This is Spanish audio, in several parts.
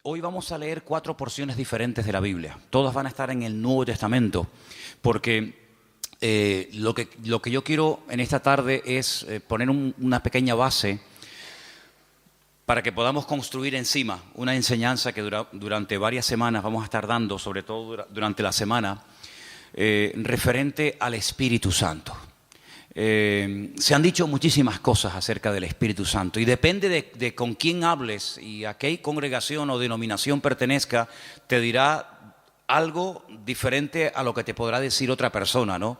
Hoy vamos a leer 4 porciones diferentes de la Biblia. Todas van a estar en el Nuevo Testamento, porque lo que yo quiero en esta tarde es poner una pequeña base para que podamos construir encima una enseñanza que durante varias semanas vamos a estar dando, sobre todo durante la semana, referente al Espíritu Santo. Se han dicho muchísimas cosas acerca del Espíritu Santo y depende de con quién hables y a qué congregación o denominación pertenezca, te dirá algo diferente a lo que te podrá decir otra persona, ¿no?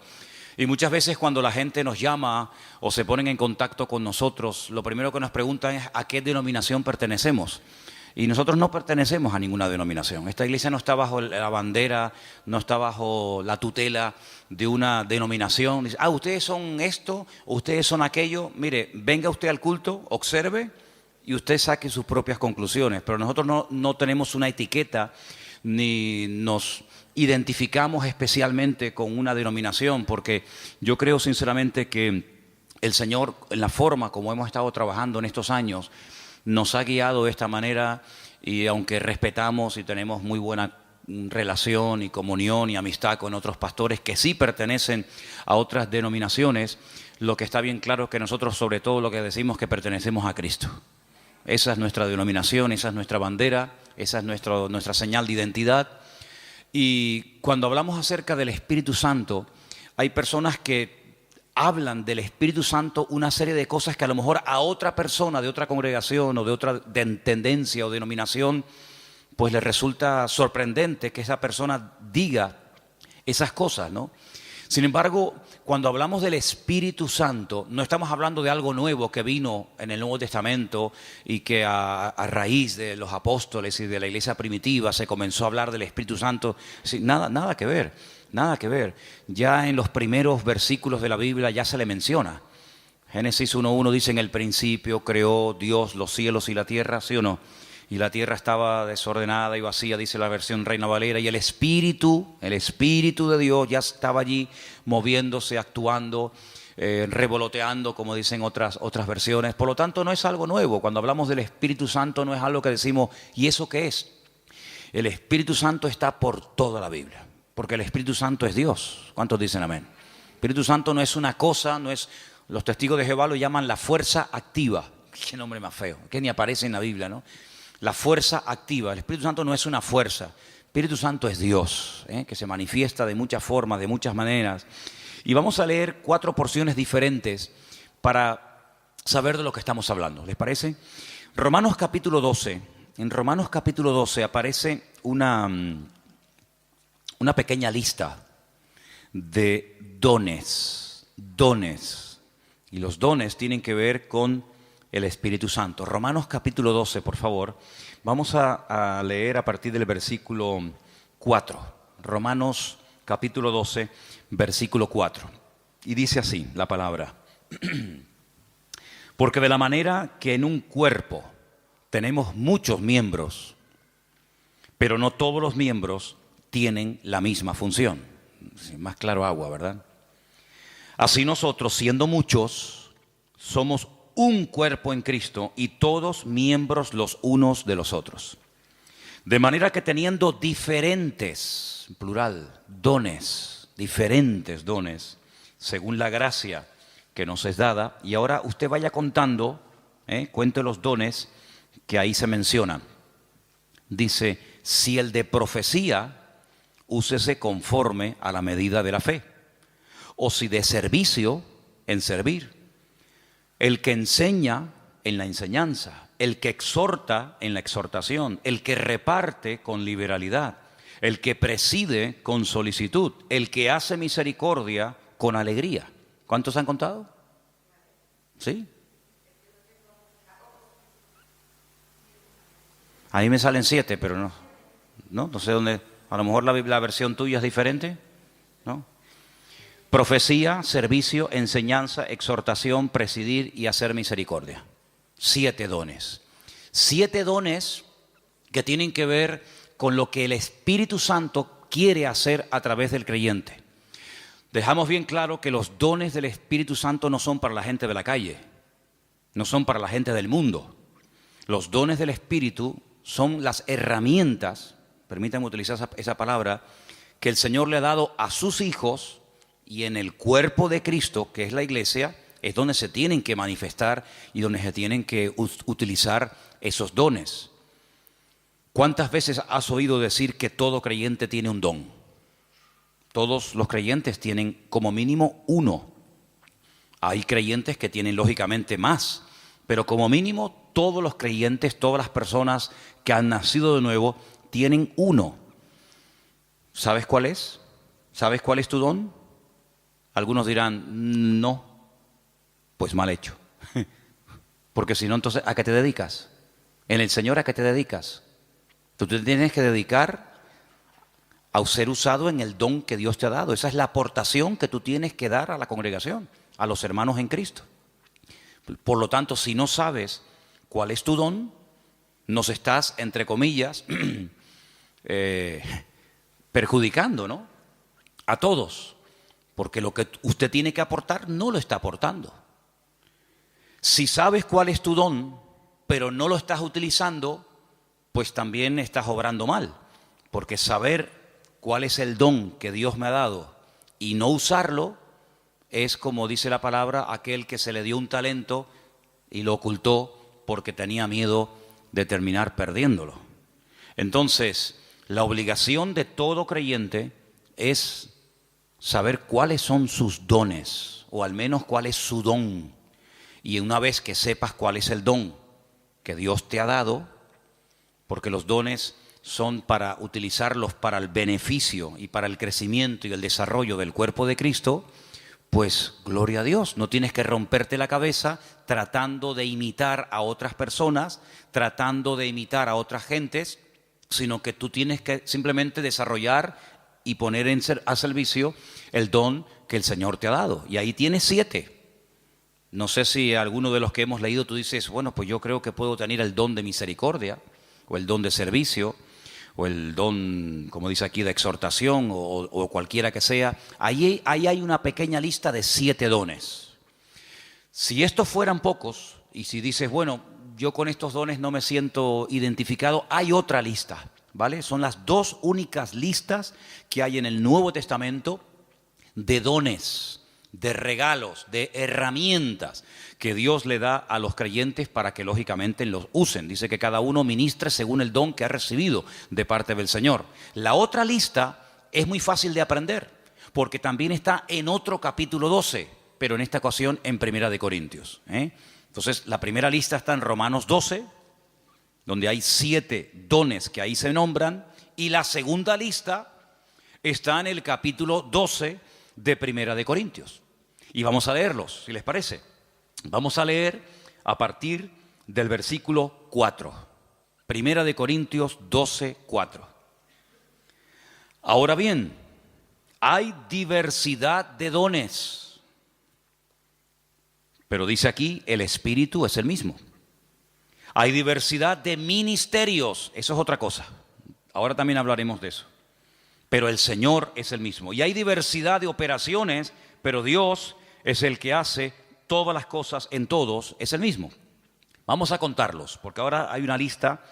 Y muchas veces cuando la gente nos llama o se ponen en contacto con nosotros, lo primero que nos preguntan es ¿a qué denominación pertenecemos? Y nosotros no pertenecemos a ninguna denominación. Esta iglesia no está bajo la bandera, no está bajo la tutela de una denominación. Dice, ustedes son esto, ustedes son aquello. Mire, venga usted al culto, observe y usted saque sus propias conclusiones. Pero nosotros no tenemos una etiqueta ni nos identificamos especialmente con una denominación, porque yo creo sinceramente que el Señor, en la forma como hemos estado trabajando en estos años, nos ha guiado de esta manera y aunque respetamos y tenemos muy buena relación y comunión y amistad con otros pastores que sí pertenecen a otras denominaciones, lo que está bien claro es que nosotros sobre todo lo que decimos es que pertenecemos a Cristo. Esa es nuestra denominación, esa es nuestra bandera, esa es nuestra señal de identidad. Y cuando hablamos acerca del Espíritu Santo, hay personas que hablan del Espíritu Santo una serie de cosas que a lo mejor a otra persona de otra congregación o de otra tendencia o denominación pues le resulta sorprendente que esa persona diga esas cosas, ¿no? Sin embargo, cuando hablamos del Espíritu Santo, no estamos hablando de algo nuevo que vino en el Nuevo Testamento y que a raíz de los apóstoles y de la iglesia primitiva se comenzó a hablar del Espíritu Santo. Sí, nada que ver, nada que ver. Ya en los primeros versículos de la Biblia ya se le menciona. Génesis 1:1 dice, en el principio creó Dios los cielos y la tierra, ¿sí o no? Y la tierra estaba desordenada y vacía, dice la versión Reina Valera, y el Espíritu de Dios ya estaba allí moviéndose, actuando, revoloteando, como dicen otras versiones. Por lo tanto, no es algo nuevo. Cuando hablamos del Espíritu Santo no es algo que decimos, ¿y eso qué es? El Espíritu Santo está por toda la Biblia, porque el Espíritu Santo es Dios. ¿Cuántos dicen amén? El Espíritu Santo no es una cosa, no es, los testigos de Jehová lo llaman la fuerza activa. Qué nombre más feo, que ni aparece en la Biblia, ¿no? La fuerza activa. El Espíritu Santo no es una fuerza. El Espíritu Santo es Dios, que se manifiesta de muchas formas, de muchas maneras. Y vamos a leer 4 porciones diferentes para saber de lo que estamos hablando. ¿Les parece? Romanos capítulo 12. En Romanos capítulo 12 aparece una pequeña lista de dones. Y los dones tienen que ver con el Espíritu Santo. Romanos capítulo 12, por favor. Vamos a leer a partir del versículo 4. Romanos capítulo 12, versículo 4. Y dice así la palabra. Porque de la manera que en un cuerpo tenemos muchos miembros, pero no todos los miembros tienen la misma función. Más claro agua, ¿verdad? Así nosotros, siendo muchos, somos un cuerpo en Cristo y todos miembros los unos de los otros. De manera que teniendo diferentes, plural, dones, diferentes dones, según la gracia que nos es dada, y ahora usted vaya contando, cuente los dones que ahí se mencionan. Dice, si el de profecía, úsese conforme a la medida de la fe, o si de servicio, en servir. El que enseña en la enseñanza, el que exhorta en la exhortación, el que reparte con liberalidad, el que preside con solicitud, el que hace misericordia con alegría. ¿Cuántos han contado? ¿Sí? A mí me salen 7, pero no sé dónde. A lo mejor la versión tuya es diferente, ¿no? Profecía, servicio, enseñanza, exhortación, presidir y hacer misericordia. 7 dones. 7 dones que tienen que ver con lo que el Espíritu Santo quiere hacer a través del creyente. Dejamos bien claro que los dones del Espíritu Santo no son para la gente de la calle, no son para la gente del mundo. Los dones del Espíritu son las herramientas, permítanme utilizar esa palabra, que el Señor le ha dado a sus hijos, y en el cuerpo de Cristo, que es la iglesia, es donde se tienen que manifestar y donde se tienen que utilizar esos dones. ¿Cuántas veces has oído decir que todo creyente tiene un don? Todos los creyentes tienen como mínimo uno. Hay creyentes que tienen lógicamente más, pero como mínimo todos los creyentes, todas las personas que han nacido de nuevo, tienen uno. ¿Sabes cuál es? ¿Sabes cuál es tu don? Algunos dirán, no, pues mal hecho. Porque si no, entonces, ¿a qué te dedicas? En el Señor, ¿a qué te dedicas? Tú te tienes que dedicar a ser usado en el don que Dios te ha dado. Esa es la aportación que tú tienes que dar a la congregación, a los hermanos en Cristo. Por lo tanto, si no sabes cuál es tu don, nos estás, entre comillas, perjudicando, ¿no? A todos, porque lo que usted tiene que aportar no lo está aportando. Si sabes cuál es tu don, pero no lo estás utilizando, pues también estás obrando mal, porque saber cuál es el don que Dios me ha dado y no usarlo es, como dice la palabra, aquel que se le dio un talento y lo ocultó porque tenía miedo de terminar perdiéndolo. Entonces, la obligación de todo creyente es saber cuáles son sus dones, o al menos cuál es su don. Y una vez que sepas cuál es el don que Dios te ha dado, porque los dones son para utilizarlos para el beneficio y para el crecimiento y el desarrollo del cuerpo de Cristo, pues gloria a Dios, no tienes que romperte la cabeza tratando de imitar a otras personas, tratando de imitar a otras gentes, sino que tú tienes que simplemente desarrollar y poner a servicio el don que el Señor te ha dado. Y ahí tienes 7. No sé si alguno de los que hemos leído tú dices, bueno, pues yo creo que puedo tener el don de misericordia, o el don de servicio, o el don, como dice aquí, de exhortación, o cualquiera que sea. Ahí hay una pequeña lista de 7 dones. Si estos fueran pocos, y si dices, bueno, yo con estos dones no me siento identificado, hay otra lista, ¿vale? Son las 2 únicas listas que hay en el Nuevo Testamento de dones, de regalos, de herramientas que Dios le da a los creyentes para que lógicamente los usen. Dice que cada uno ministre según el don que ha recibido de parte del Señor. La otra lista es muy fácil de aprender, porque también está en otro capítulo 12, pero en esta ocasión en Primera de Corintios. Entonces, la primera lista está en Romanos 12, donde hay 7 dones que ahí se nombran, y la segunda lista está en el capítulo 12 de Primera de Corintios. Y vamos a leerlos, si les parece. Vamos a leer a partir del versículo 4. Primera de Corintios 12, 4. Ahora bien, hay diversidad de dones, pero dice aquí, el Espíritu es el mismo. Hay diversidad de ministerios, eso es otra cosa. Ahora también hablaremos de eso. Pero el Señor es el mismo. Y hay diversidad de operaciones, pero Dios es el que hace todas las cosas en todos, es el mismo. Vamos a contarlos, porque ahora hay una lista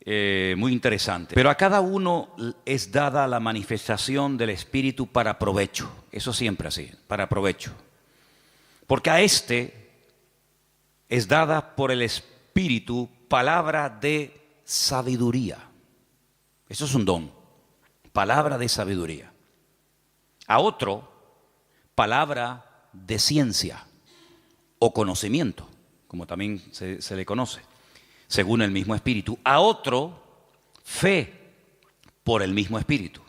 muy interesante. Pero a cada uno es dada la manifestación del Espíritu para provecho. Eso siempre así, para provecho. Porque a este es dada por el Espíritu palabra de sabiduría. Eso es un don. Palabra de sabiduría. A otro, palabra de ciencia o conocimiento, como también se le conoce, según el mismo Espíritu. A otro, fe por el mismo Espíritu.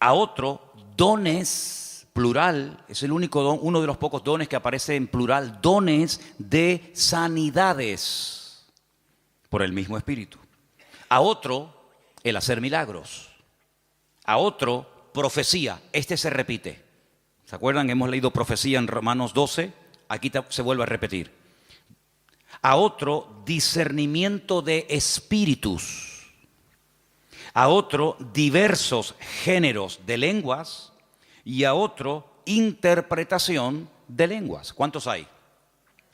A otro, dones, plural, es el único don, uno de los pocos dones que aparece en plural, dones de sanidades por el mismo Espíritu. A otro, el hacer milagros. A otro, profecía. Este se repite. ¿Se acuerdan? Hemos leído profecía en Romanos 12. Aquí se vuelve a repetir. A otro, discernimiento de espíritus. A otro, diversos géneros de lenguas. Y a otro, interpretación de lenguas. ¿Cuántos hay?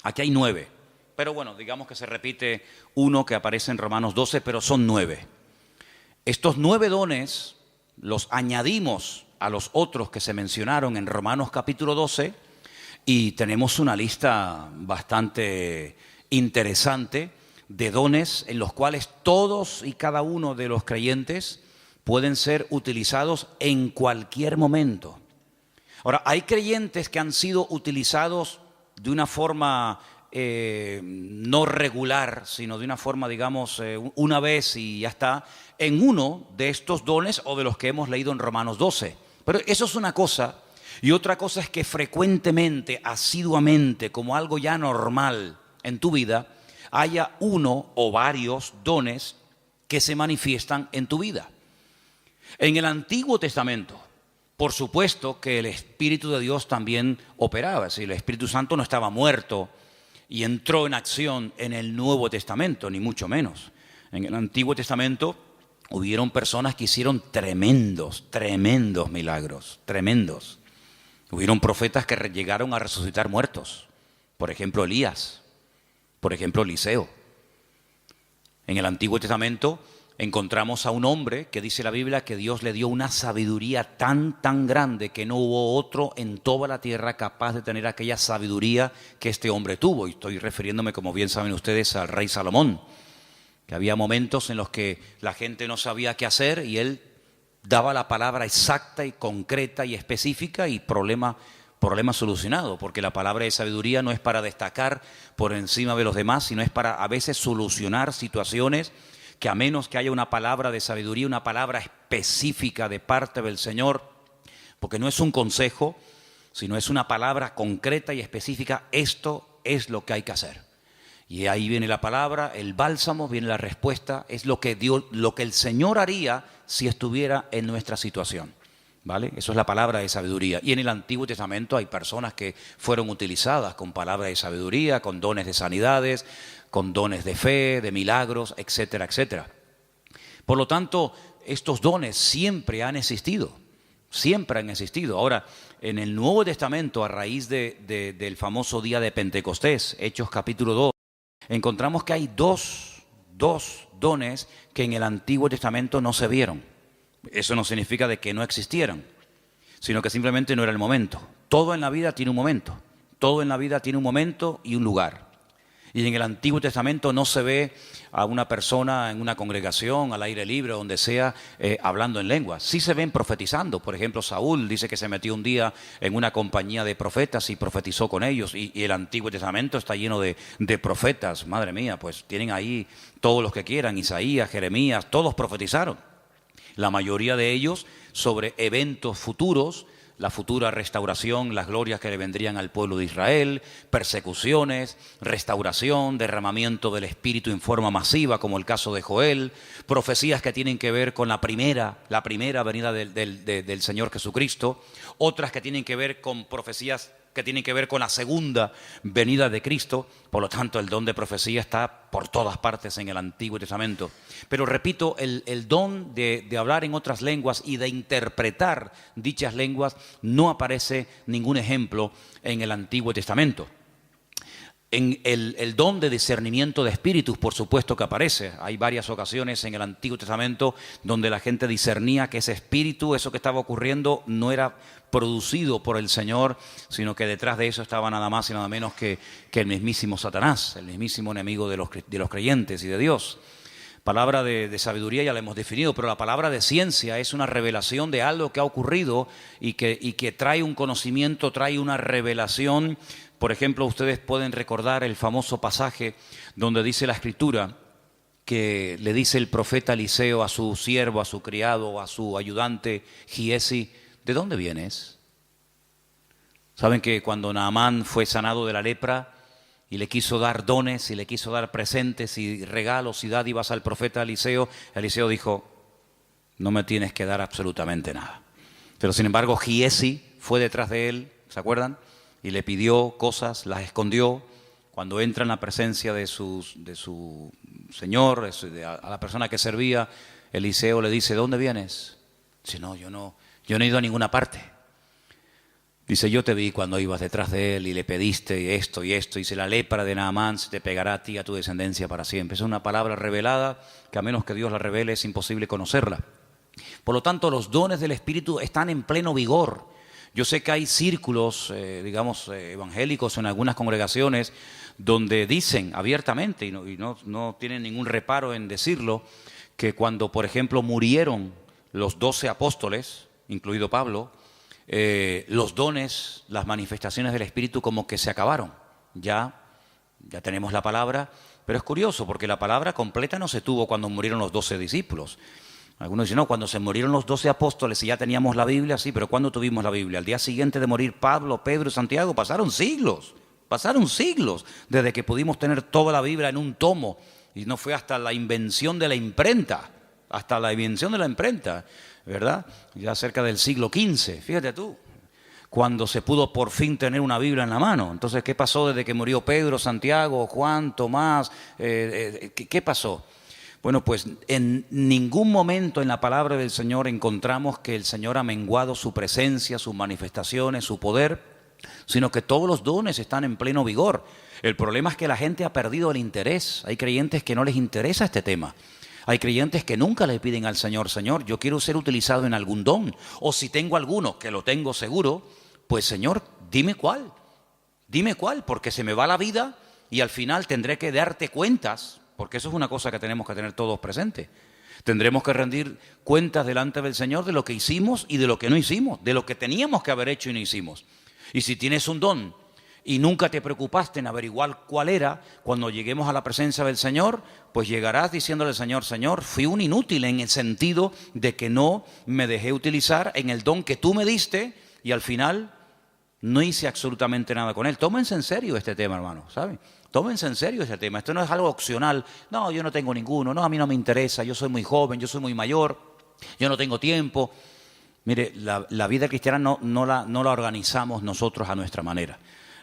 Aquí hay 9. Pero bueno, digamos que se repite uno que aparece en Romanos 12, pero son 9. Estos 9 dones los añadimos a los otros que se mencionaron en Romanos capítulo 12 y tenemos una lista bastante interesante de dones en los cuales todos y cada uno de los creyentes pueden ser utilizados en cualquier momento. Ahora, hay creyentes que han sido utilizados de una forma no regular, sino de una forma, digamos, una vez y ya está, en uno de estos dones o de los que hemos leído en Romanos 12. Pero eso es una cosa, y otra cosa es que frecuentemente, asiduamente, como algo ya normal en tu vida, haya uno o varios dones que se manifiestan en tu vida. En el Antiguo Testamento, por supuesto que el Espíritu de Dios también operaba, es decir, el Espíritu Santo no estaba muerto y entró en acción en el Nuevo Testamento, ni mucho menos. En el Antiguo Testamento hubieron personas que hicieron tremendos milagros, tremendos. Hubieron profetas que llegaron a resucitar muertos, por ejemplo Elías, por ejemplo Eliseo. En el Antiguo Testamento encontramos a un hombre que dice la Biblia que Dios le dio una sabiduría tan grande que no hubo otro en toda la tierra capaz de tener aquella sabiduría que este hombre tuvo. Y estoy refiriéndome, como bien saben ustedes, al rey Salomón, que había momentos en los que la gente no sabía qué hacer y él daba la palabra exacta y concreta y específica y problema solucionado, porque la palabra de sabiduría no es para destacar por encima de los demás, sino es para a veces solucionar situaciones que a menos que haya una palabra de sabiduría, una palabra específica de parte del Señor, porque no es un consejo, sino es una palabra concreta y específica, esto es lo que hay que hacer. Y ahí viene la palabra, el bálsamo, viene la respuesta, es lo que Dios, lo que el Señor haría si estuviera en nuestra situación. ¿Vale? Eso es la palabra de sabiduría. Y en el Antiguo Testamento hay personas que fueron utilizadas con palabras de sabiduría, con dones de sanidades, con dones de fe, de milagros, etcétera, etcétera. Por lo tanto, estos dones siempre han existido, siempre han existido. Ahora, en el Nuevo Testamento, a raíz del famoso día de Pentecostés, Hechos capítulo 2, encontramos que hay dos dones que en el Antiguo Testamento no se vieron. Eso no significa de que no existieran, sino que simplemente no era el momento. Todo en la vida tiene un momento. Todo en la vida tiene un momento y un lugar. Y en el Antiguo Testamento no se ve a una persona en una congregación, al aire libre, donde sea, hablando en lenguas. Sí se ven profetizando. Por ejemplo, Saúl dice que se metió un día en una compañía de profetas y profetizó con ellos. Y el Antiguo Testamento está lleno de profetas. Madre mía, pues tienen ahí todos los que quieran. Isaías, Jeremías, todos profetizaron. La mayoría de ellos sobre eventos futuros, la futura restauración, las glorias que le vendrían al pueblo de Israel, persecuciones, restauración, derramamiento del Espíritu en forma masiva, como el caso de Joel, profecías que tienen que ver con la primera venida del Señor Jesucristo, otras que tienen que ver con profecías que tienen que ver con la segunda venida de Cristo. Por lo tanto, el don de profecía está por todas partes en el Antiguo Testamento. Pero repito, el don de hablar en otras lenguas y de interpretar dichas lenguas no aparece ningún ejemplo en el Antiguo Testamento. En el don de discernimiento de espíritus, por supuesto que aparece. Hay varias ocasiones en el Antiguo Testamento donde la gente discernía que ese espíritu, eso que estaba ocurriendo, no era producido por el Señor, sino que detrás de eso estaba nada más y nada menos que el mismísimo Satanás, el mismísimo enemigo de los creyentes y de Dios. Palabra de sabiduría ya la hemos definido, pero la palabra de ciencia es una revelación de algo que ha ocurrido y que trae un conocimiento, trae una revelación. Por ejemplo, ustedes pueden recordar el famoso pasaje donde dice la Escritura que le dice el profeta Eliseo a su siervo, a su criado, a su ayudante Giesi: ¿de dónde vienes? Saben que cuando Naamán fue sanado de la lepra y le quiso dar dones y le quiso dar presentes y regalos y dádivas al profeta Eliseo, Eliseo dijo: no me tienes que dar absolutamente nada. Pero sin embargo Giesi fue detrás de él, ¿se acuerdan? Y le pidió cosas, las escondió. Cuando entra en la presencia de su señor, a la persona que servía, Eliseo le dice: ¿de dónde vienes? Dice: no, yo no he ido a ninguna parte. Dice, yo te vi cuando ibas detrás de él y le pediste esto y esto. Dice, la lepra de Naamán se te pegará a ti y a tu descendencia para siempre. Es una palabra revelada que a menos que Dios la revele es imposible conocerla. Por lo tanto, los dones del Espíritu están en pleno vigor. Yo sé que hay círculos, evangélicos en algunas congregaciones donde dicen abiertamente, y no tienen ningún reparo en decirlo, que cuando, por ejemplo, murieron los 12 apóstoles, incluido Pablo, los dones, las manifestaciones del Espíritu como que se acabaron. Ya tenemos la palabra, pero es curioso porque la palabra completa no se tuvo cuando murieron los 12 discípulos. Algunos dicen, no, cuando se murieron los 12 apóstoles y ya teníamos la Biblia, sí, pero ¿cuándo tuvimos la Biblia? Al día siguiente de morir Pablo, Pedro y Santiago, pasaron siglos desde que pudimos tener toda la Biblia en un tomo, y no fue hasta la invención de la imprenta, ¿verdad? Ya cerca del siglo XV, fíjate tú, cuando se pudo por fin tener una Biblia en la mano. Entonces, ¿qué pasó desde que murió Pedro, Santiago, Juan, Tomás? ¿Qué pasó? Bueno, pues en ningún momento en la palabra del Señor encontramos que el Señor ha menguado su presencia, sus manifestaciones, su poder, sino que todos los dones están en pleno vigor. El problema es que la gente ha perdido el interés. Hay creyentes que no les interesa este tema. Hay creyentes que nunca le piden al Señor, Señor, yo quiero ser utilizado en algún don. O si tengo alguno, que lo tengo seguro, pues Señor, dime cuál, porque se me va la vida y al final tendré que darte cuentas, porque eso es una cosa que tenemos que tener todos presentes. Tendremos que rendir cuentas delante del Señor de lo que hicimos y de lo que no hicimos, de lo que teníamos que haber hecho y no hicimos. Y si tienes un don y nunca te preocupaste en averiguar cuál era, cuando lleguemos a la presencia del Señor, pues llegarás diciéndole al Señor, Señor, fui un inútil en el sentido de que no me dejé utilizar en el don que tú me diste y al final no hice absolutamente nada con él. Tómense en serio este tema, hermano, ¿saben? Tómense en serio este tema. Esto no es algo opcional. No, yo no tengo ninguno. No, a mí no me interesa. Yo soy muy joven, yo soy muy mayor. Yo no tengo tiempo. Mire, la vida cristiana no la organizamos nosotros a nuestra manera.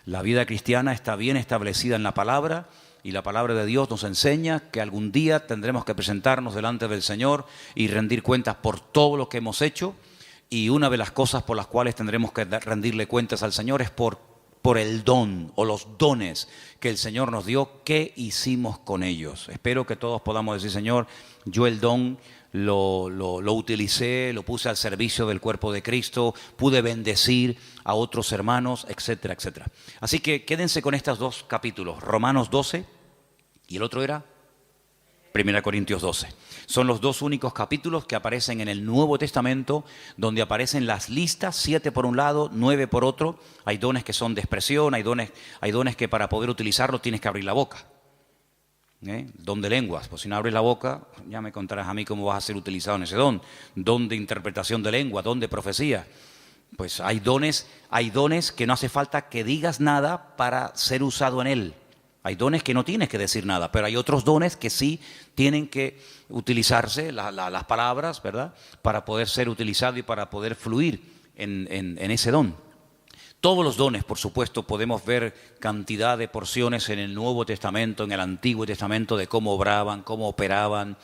La vida cristiana está bien establecida en la palabra y la palabra de Dios nos enseña que algún día tendremos que presentarnos delante del Señor y rendir cuentas por todo lo que hemos hecho. Y una de las cosas por las cuales tendremos que rendirle cuentas al Señor es por el don o los dones que el Señor nos dio, ¿qué hicimos con ellos? Espero que todos podamos decir, Señor, yo el don lo utilicé, lo puse al servicio del cuerpo de Cristo, pude bendecir a otros hermanos, etcétera, etcétera. Así que quédense con estos dos capítulos, Romanos 12 y el otro era 1 Corintios 12. Son los dos únicos capítulos que aparecen en el Nuevo Testamento donde aparecen las listas, 7 por un lado, 9 por otro. Hay dones que son de expresión, hay dones que para poder utilizarlos tienes que abrir la boca. Don de lenguas, pues si no abres la boca, ya me contarás a mí cómo vas a ser utilizado en ese don. Don de interpretación de lengua, don de profecía. Pues hay dones que no hace falta que digas nada para ser usado en él. Hay dones que no tienes que decir nada, pero hay otros dones que sí tienen que utilizarse, las palabras, ¿verdad?, para poder ser utilizado y para poder fluir en ese don. Todos los dones, por supuesto, podemos ver cantidad de porciones en el Nuevo Testamento, en el Antiguo Testamento, de cómo obraban, cómo operaban,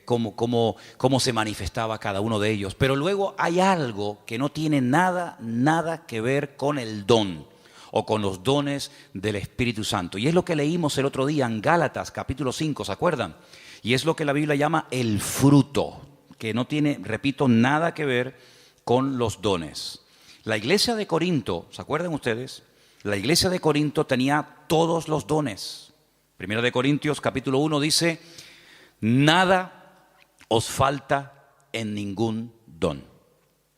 cómo se manifestaba cada uno de ellos. Pero luego hay algo que no tiene nada que ver con el don o con los dones del Espíritu Santo. Y es lo que leímos el otro día en Gálatas, capítulo 5, ¿se acuerdan? Y es lo que la Biblia llama el fruto, que no tiene, repito, nada que ver con los dones. La iglesia de Corinto, ¿se acuerdan ustedes? La iglesia de Corinto tenía todos los dones. Primera de Corintios, capítulo 1, dice, nada os falta en ningún don.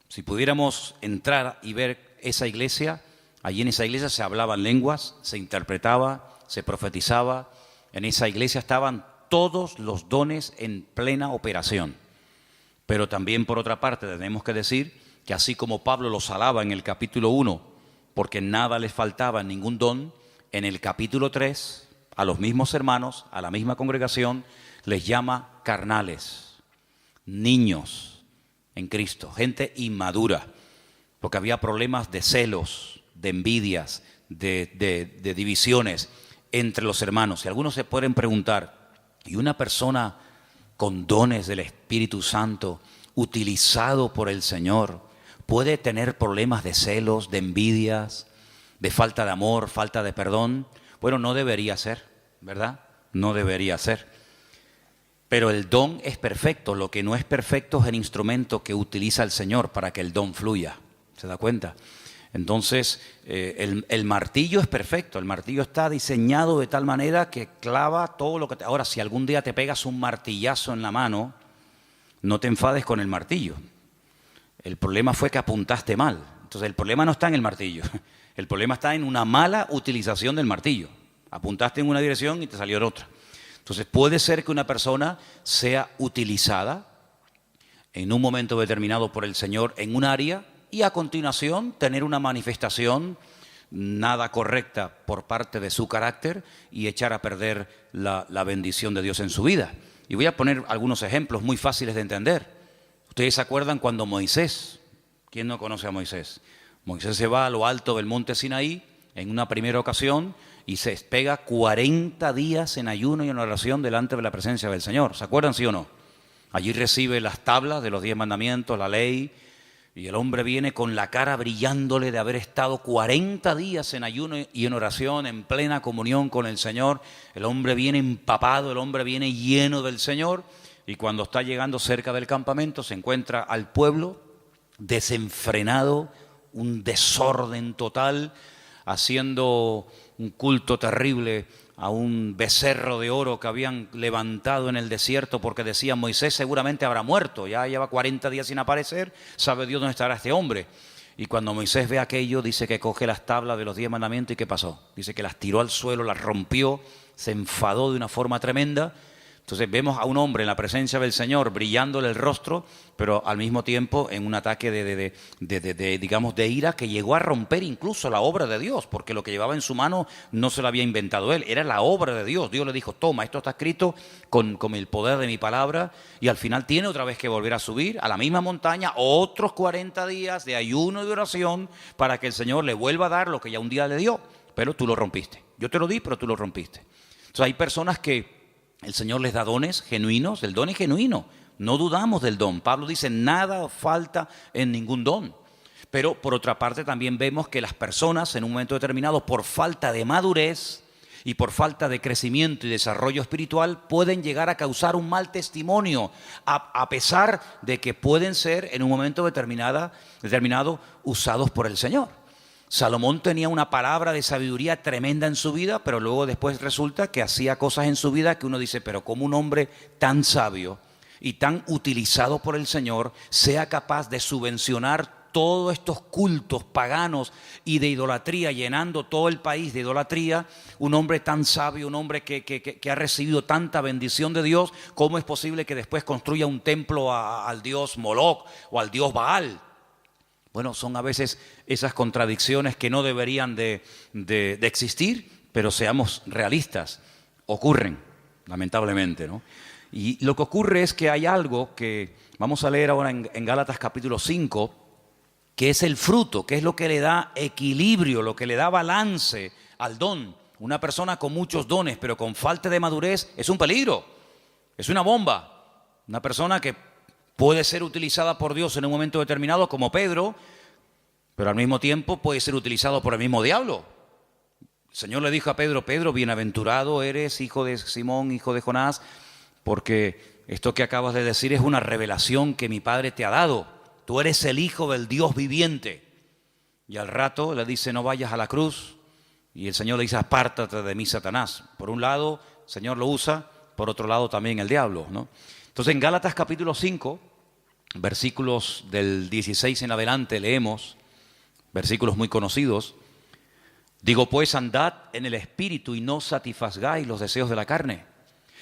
Si pudiéramos entrar y ver esa iglesia, allí en esa iglesia se hablaban lenguas, se interpretaba, se profetizaba. En esa iglesia estaban todos los dones en plena operación. Pero también, por otra parte, tenemos que decir que así como Pablo los alaba en el capítulo 1, porque nada les faltaba, ningún don, en el capítulo 3, a los mismos hermanos, a la misma congregación, les llama carnales, niños en Cristo, gente inmadura, porque había problemas de celos, de envidias, de divisiones entre los hermanos. Y algunos se pueden preguntar, ¿y una persona con dones del Espíritu Santo, utilizado por el Señor, puede tener problemas de celos, de envidias, de falta de amor, falta de perdón. Bueno, no debería ser, ¿verdad? No debería ser. Pero el don es perfecto. Lo que no es perfecto es el instrumento que utiliza el Señor para que el don fluya. ¿Se da cuenta? Entonces, el martillo es perfecto. El martillo está diseñado de tal manera que clava todo lo que te... Ahora, si algún día te pegas un martillazo en la mano, no te enfades con el martillo. El problema fue que apuntaste mal. Entonces, el problema no está en el martillo. El problema está en una mala utilización del martillo. Apuntaste en una dirección y te salió en otra. Entonces, puede ser que una persona sea utilizada en un momento determinado por el Señor en un área y a continuación tener una manifestación nada correcta por parte de su carácter y echar a perder la bendición de Dios en su vida. Y voy a poner algunos ejemplos muy fáciles de entender. Ustedes se acuerdan cuando Moisés, ¿quién no conoce a Moisés? Moisés se va a lo alto del monte Sinaí en una primera ocasión y se pega 40 días en ayuno y en oración delante de la presencia del Señor. ¿Se acuerdan, sí o no? Allí recibe las tablas de los 10 mandamientos, la ley, y el hombre viene con la cara brillándole de haber estado 40 días en ayuno y en oración, en plena comunión con el Señor. El hombre viene empapado, el hombre viene lleno del Señor, y cuando está llegando cerca del campamento se encuentra al pueblo desenfrenado, un desorden total, haciendo un culto terrible a un becerro de oro que habían levantado en el desierto porque decían Moisés seguramente habrá muerto, ya lleva 40 días sin aparecer, sabe Dios dónde estará este hombre. Y cuando Moisés ve aquello, dice que coge las tablas de los 10 mandamientos y ¿qué pasó? Dice que las tiró al suelo, las rompió, se enfadó de una forma tremenda. Entonces vemos a un hombre en la presencia del Señor brillándole el rostro, pero al mismo tiempo en un ataque de ira que llegó a romper incluso la obra de Dios, porque lo que llevaba en su mano no se lo había inventado él, era la obra de Dios. Dios le dijo, toma, esto está escrito con el poder de mi palabra, y al final tiene otra vez que volver a subir a la misma montaña, otros 40 días de ayuno y de oración para que el Señor le vuelva a dar lo que ya un día le dio, pero tú lo rompiste. Yo te lo di, pero tú lo rompiste. Entonces hay personas que el Señor les da dones genuinos, el don es genuino, no dudamos del don. Pablo dice, nada falta en ningún don. Pero por otra parte también vemos que las personas en un momento determinado, por falta de madurez y por falta de crecimiento y desarrollo espiritual, pueden llegar a causar un mal testimonio, a pesar de que pueden ser en un momento determinado usados por el Señor. Salomón tenía una palabra de sabiduría tremenda en su vida, pero luego después resulta que hacía cosas en su vida que uno dice, pero ¿cómo un hombre tan sabio y tan utilizado por el Señor sea capaz de subvencionar todos estos cultos paganos y de idolatría, llenando todo el país de idolatría? Un hombre tan sabio, un hombre que ha recibido tanta bendición de Dios, ¿cómo es posible que después construya un templo al dios Moloc o al dios Baal? Bueno, son a veces esas contradicciones que no deberían de existir, pero seamos realistas, ocurren, lamentablemente, ¿no? Y lo que ocurre es que hay algo que vamos a leer ahora en Gálatas capítulo 5, que es el fruto, que es lo que le da equilibrio, lo que le da balance al don. Una persona con muchos dones, pero con falta de madurez, es un peligro, es una bomba. Una persona que puede ser utilizada por Dios en un momento determinado, como Pedro, pero al mismo tiempo puede ser utilizado por el mismo diablo. El Señor le dijo a Pedro, Pedro, bienaventurado eres, hijo de Simón, hijo de Jonás, porque esto que acabas de decir es una revelación que mi Padre te ha dado. Tú eres el Hijo del Dios viviente. Y al rato le dice, no vayas a la cruz. Y el Señor le dice, apártate de mí, Satanás. Por un lado, el Señor lo usa, por otro lado también el diablo, ¿no? Entonces en Gálatas capítulo 5, versículos del 16 en adelante leemos, versículos muy conocidos. Digo pues, andad en el Espíritu y no satisfagáis los deseos de la carne.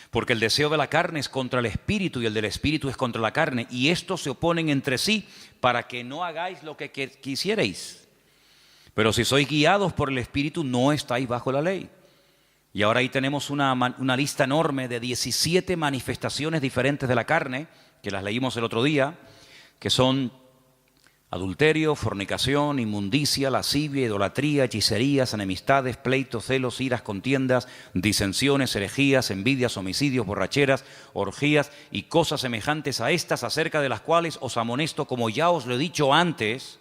Porque el deseo de la carne es contra el Espíritu y el del Espíritu es contra la carne. Y estos se oponen entre sí para que no hagáis lo que quisierais. Pero si sois guiados por el Espíritu, no estáis bajo la ley. Y ahora ahí tenemos una lista enorme de 17 manifestaciones diferentes de la carne, que las leímos el otro día, que son adulterio, fornicación, inmundicia, lascivia, idolatría, hechicerías, enemistades, pleitos, celos, iras, contiendas, disensiones, herejías, envidias, homicidios, borracheras, orgías y cosas semejantes a estas, acerca de las cuales os amonesto, como ya os lo he dicho antes,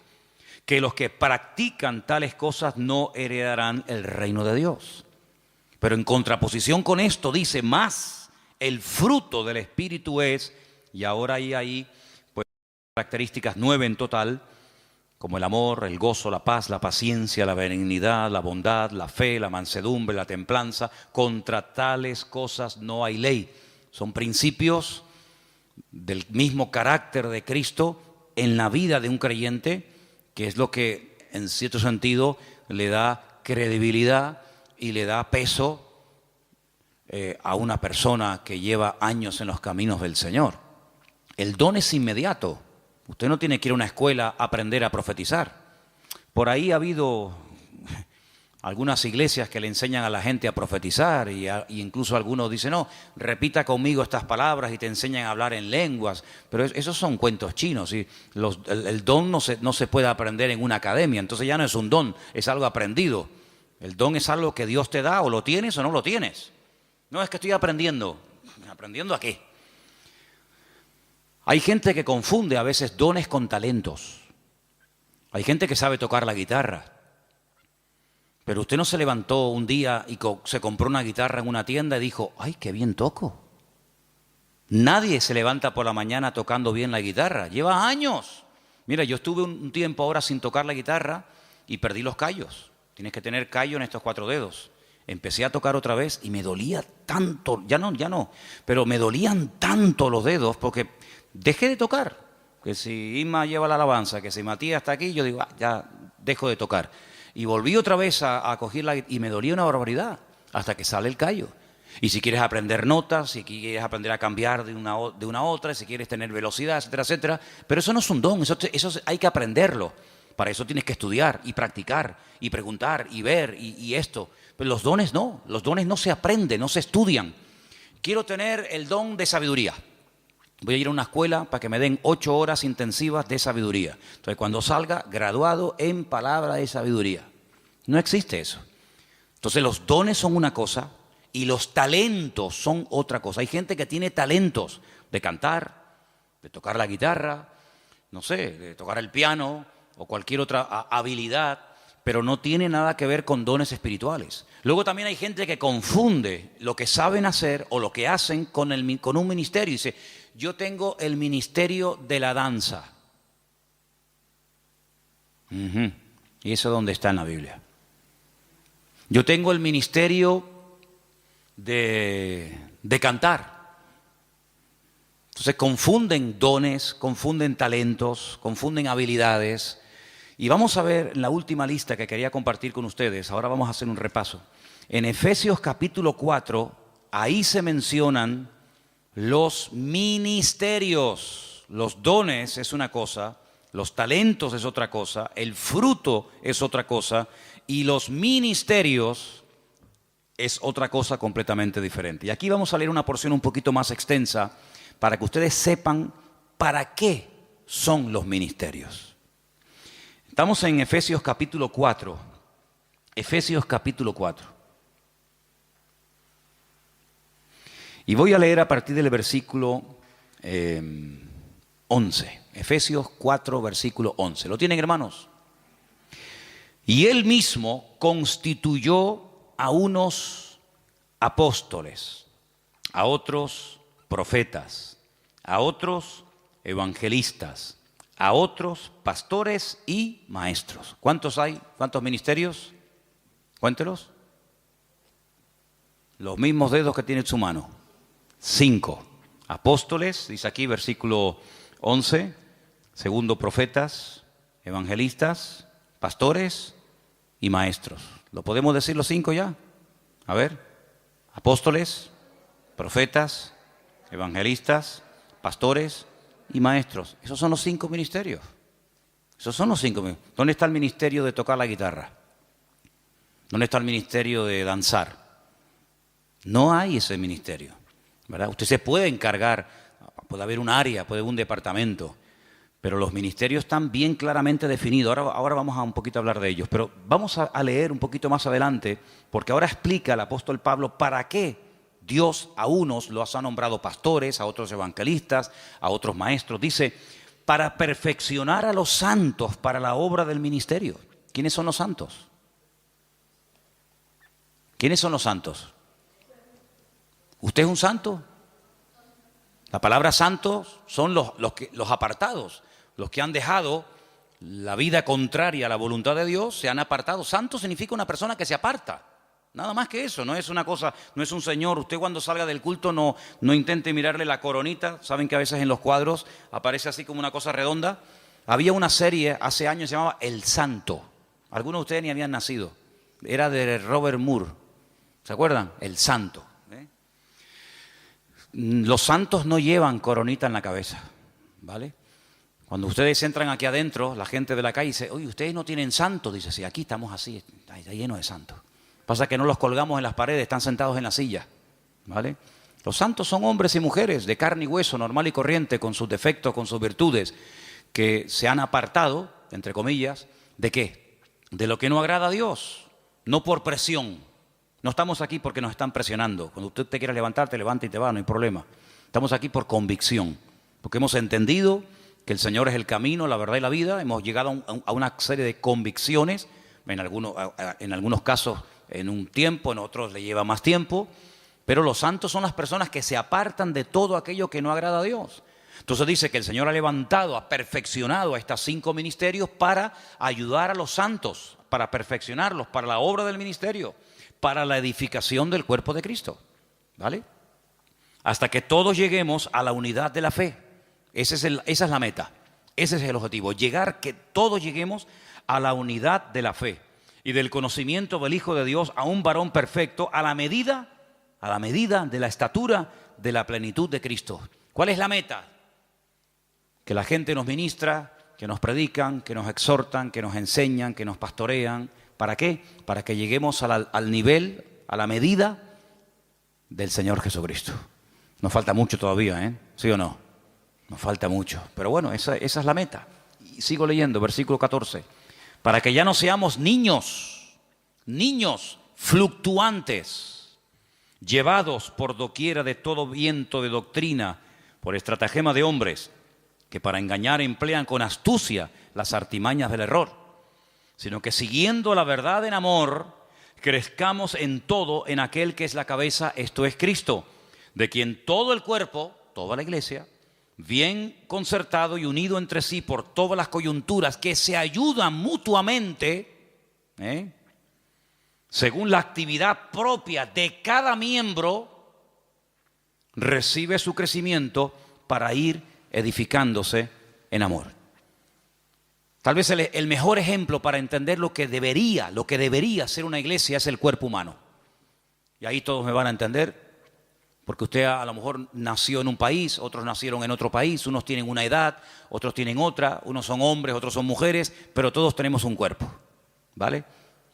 que los que practican tales cosas no heredarán el reino de Dios. Pero en contraposición con esto dice, más el fruto del Espíritu es, y ahora hay ahí características 9 en total, como el amor, el gozo, la paz, la paciencia, la benignidad, la bondad, la fe, la mansedumbre, la templanza. Contra tales cosas no hay ley. Son principios del mismo carácter de Cristo en la vida de un creyente, que es lo que en cierto sentido le da credibilidad y le da peso a una persona que lleva años en los caminos del Señor. El don es inmediato. Usted no tiene que ir a una escuela a aprender a profetizar. Por ahí ha habido algunas iglesias que le enseñan a la gente a profetizar y incluso algunos dicen, no, repita conmigo estas palabras y te enseñan a hablar en lenguas. Pero esos son cuentos chinos. Y el don no se puede aprender en una academia. Entonces ya no es un don, es algo aprendido. El don es algo que Dios te da, o lo tienes o no lo tienes. No es que estoy aprendiendo. ¿Aprendiendo a qué? Hay gente que confunde a veces dones con talentos. Hay gente que sabe tocar la guitarra. Pero usted no se levantó un día y se compró una guitarra en una tienda y dijo, ¡ay, qué bien toco! Nadie se levanta por la mañana tocando bien la guitarra. Lleva años. Mira, yo estuve un tiempo ahora sin tocar la guitarra y perdí los callos. Tienes que tener callo en estos 4 dedos. Empecé a tocar otra vez y me dolía tanto, ya no, pero me dolían tanto los dedos porque dejé de tocar. Que si Isma lleva la alabanza, que si Matías está aquí, yo digo, ya dejo de tocar. Y volví otra vez a cogerla y me dolía una barbaridad hasta que sale el callo. Y si quieres aprender notas, si quieres aprender a cambiar de una a otra, si quieres tener velocidad, etcétera, etcétera. Pero eso no es un don, eso hay que aprenderlo. Para eso tienes que estudiar y practicar y preguntar y ver y esto. Pero los dones no se aprenden, no se estudian. Quiero tener el don de sabiduría. Voy a ir a una escuela para que me den 8 horas intensivas de sabiduría. Entonces, cuando salga, graduado en palabra de sabiduría. No existe eso. Entonces, los dones son una cosa y los talentos son otra cosa. Hay gente que tiene talentos de cantar, de tocar la guitarra, no sé, de tocar el piano o cualquier otra habilidad, pero no tiene nada que ver con dones espirituales. Luego también hay gente que confunde lo que saben hacer o lo que hacen con un ministerio. Dice, yo tengo el ministerio de la danza. ¿Y eso dónde está en la Biblia? Yo tengo el ministerio de cantar. Entonces confunden dones, confunden talentos, confunden habilidades. Y vamos a ver la última lista que quería compartir con ustedes. Ahora vamos a hacer un repaso. En Efesios capítulo 4, ahí se mencionan los ministerios. Los dones es una cosa, los talentos es otra cosa, el fruto es otra cosa y los ministerios es otra cosa completamente diferente. Y aquí vamos a leer una porción un poquito más extensa para que ustedes sepan para qué son los ministerios. Estamos en Efesios capítulo 4. Efesios capítulo 4. Y voy a leer a partir del versículo 11. Efesios 4, versículo 11. ¿Lo tienen, hermanos? Y él mismo constituyó a unos apóstoles, a otros profetas, a otros evangelistas, a otros pastores y maestros. ¿Cuántos hay? ¿Cuántos ministerios? Cuéntelos. Los mismos dedos que tiene en su mano. 5. Apóstoles, dice aquí versículo 11. Segundo, profetas, evangelistas, pastores y maestros. ¿Lo podemos decir los 5 ya? A ver. Apóstoles, profetas, evangelistas, pastores y maestros. Esos son los 5 ministerios. Esos son los 5 ministerios. ¿Dónde está el ministerio de tocar la guitarra? ¿Dónde está el ministerio de danzar? No hay ese ministerio, ¿verdad? Usted se puede encargar, puede haber un área, puede haber un departamento, Pero los ministerios están bien claramente definidos. Ahora vamos a un poquito a hablar de ellos. Pero vamos a leer un poquito más adelante, porque ahora explica el apóstol Pablo para qué Dios a unos los ha nombrado pastores, a otros evangelistas, a otros maestros. Dice, para perfeccionar a los santos para la obra del ministerio. ¿Quiénes son los santos? ¿Quiénes son los santos? ¿Usted es un santo? La palabra santos son los apartados, los que han dejado la vida contraria a la voluntad de Dios, se han apartado. Santo significa una persona que se aparta. Nada más que eso, no es una cosa, no es un señor. Usted cuando salga del culto no intente mirarle la coronita. Saben que a veces en los cuadros aparece así como una cosa redonda. Había una serie hace años que se llamaba El Santo. Algunos de ustedes ni habían nacido. Era de Robert Moore. ¿Se acuerdan? El Santo. Los santos no llevan coronita en la cabeza, ¿vale? Cuando ustedes entran aquí adentro, la gente de la calle dice, oye, ¿ustedes no tienen santos? Dice, sí, aquí estamos así, está lleno de santos. Pasa que no los colgamos en las paredes, están sentados en la silla, ¿vale? Los santos son hombres y mujeres de carne y hueso, normal y corriente, con sus defectos, con sus virtudes, que se han apartado, entre comillas, ¿de qué? De lo que no agrada a Dios, no por presión. No estamos aquí porque nos están presionando. Cuando usted te quiera levantar, te levanta y te va, no hay problema. Estamos aquí por convicción, porque hemos entendido que el Señor es el camino, la verdad y la vida. Hemos llegado a una serie de convicciones, en algunos casos en un tiempo, en otros le lleva más tiempo, pero los santos son las personas que se apartan de todo aquello que no agrada a Dios. Entonces dice que el Señor ha levantado, ha perfeccionado a estos 5 ministerios para ayudar a los santos, para perfeccionarlos, para la obra del ministerio, para la edificación del cuerpo de Cristo, ¿vale? Hasta que todos lleguemos a la unidad de la fe. Esa es la meta, ese es el objetivo, que todos lleguemos a la unidad de la fe y del conocimiento del Hijo de Dios, a un varón perfecto, a la medida de la estatura de la plenitud de Cristo. ¿Cuál es la meta? Que la gente nos ministra, que nos predican, que nos exhortan, que nos enseñan, que nos pastorean. ¿Para qué? Para que lleguemos al nivel, a la medida del Señor Jesucristo. Nos falta mucho todavía, ¿eh? ¿Sí o no? Nos falta mucho. Pero bueno, esa es la meta. Y sigo leyendo, versículo 14. Para que ya no seamos niños fluctuantes, llevados por doquiera de todo viento de doctrina, por estratagema de hombres, que para engañar emplean con astucia las artimañas del error, sino que siguiendo la verdad en amor, crezcamos en todo en aquel que es la cabeza, esto es Cristo, de quien todo el cuerpo, toda la iglesia, bien concertado y unido entre sí por todas las coyunturas que se ayudan mutuamente, según la actividad propia de cada miembro, recibe su crecimiento para ir edificándose en amor. Tal vez el mejor ejemplo para entender lo que debería ser una iglesia es el cuerpo humano. Y ahí todos me van a entender, porque usted a lo mejor nació en un país, otros nacieron en otro país, unos tienen una edad, otros tienen otra, unos son hombres, otros son mujeres, pero todos tenemos un cuerpo, ¿vale?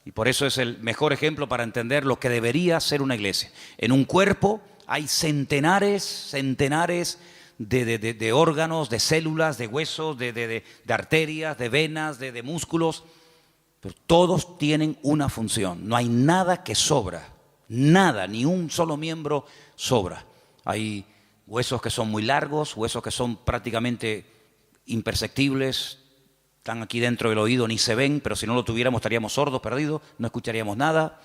Y por eso es el mejor ejemplo para entender lo que debería ser una iglesia. En un cuerpo hay centenares de órganos, de células, de huesos, de arterias, de venas, de músculos, pero todos tienen una función. No hay nada que sobra, nada, ni un solo miembro sobra. Hay huesos que son muy largos, huesos que son prácticamente imperceptibles, están aquí dentro del oído, ni se ven, pero si no lo tuviéramos estaríamos sordos, perdidos, no escucharíamos nada.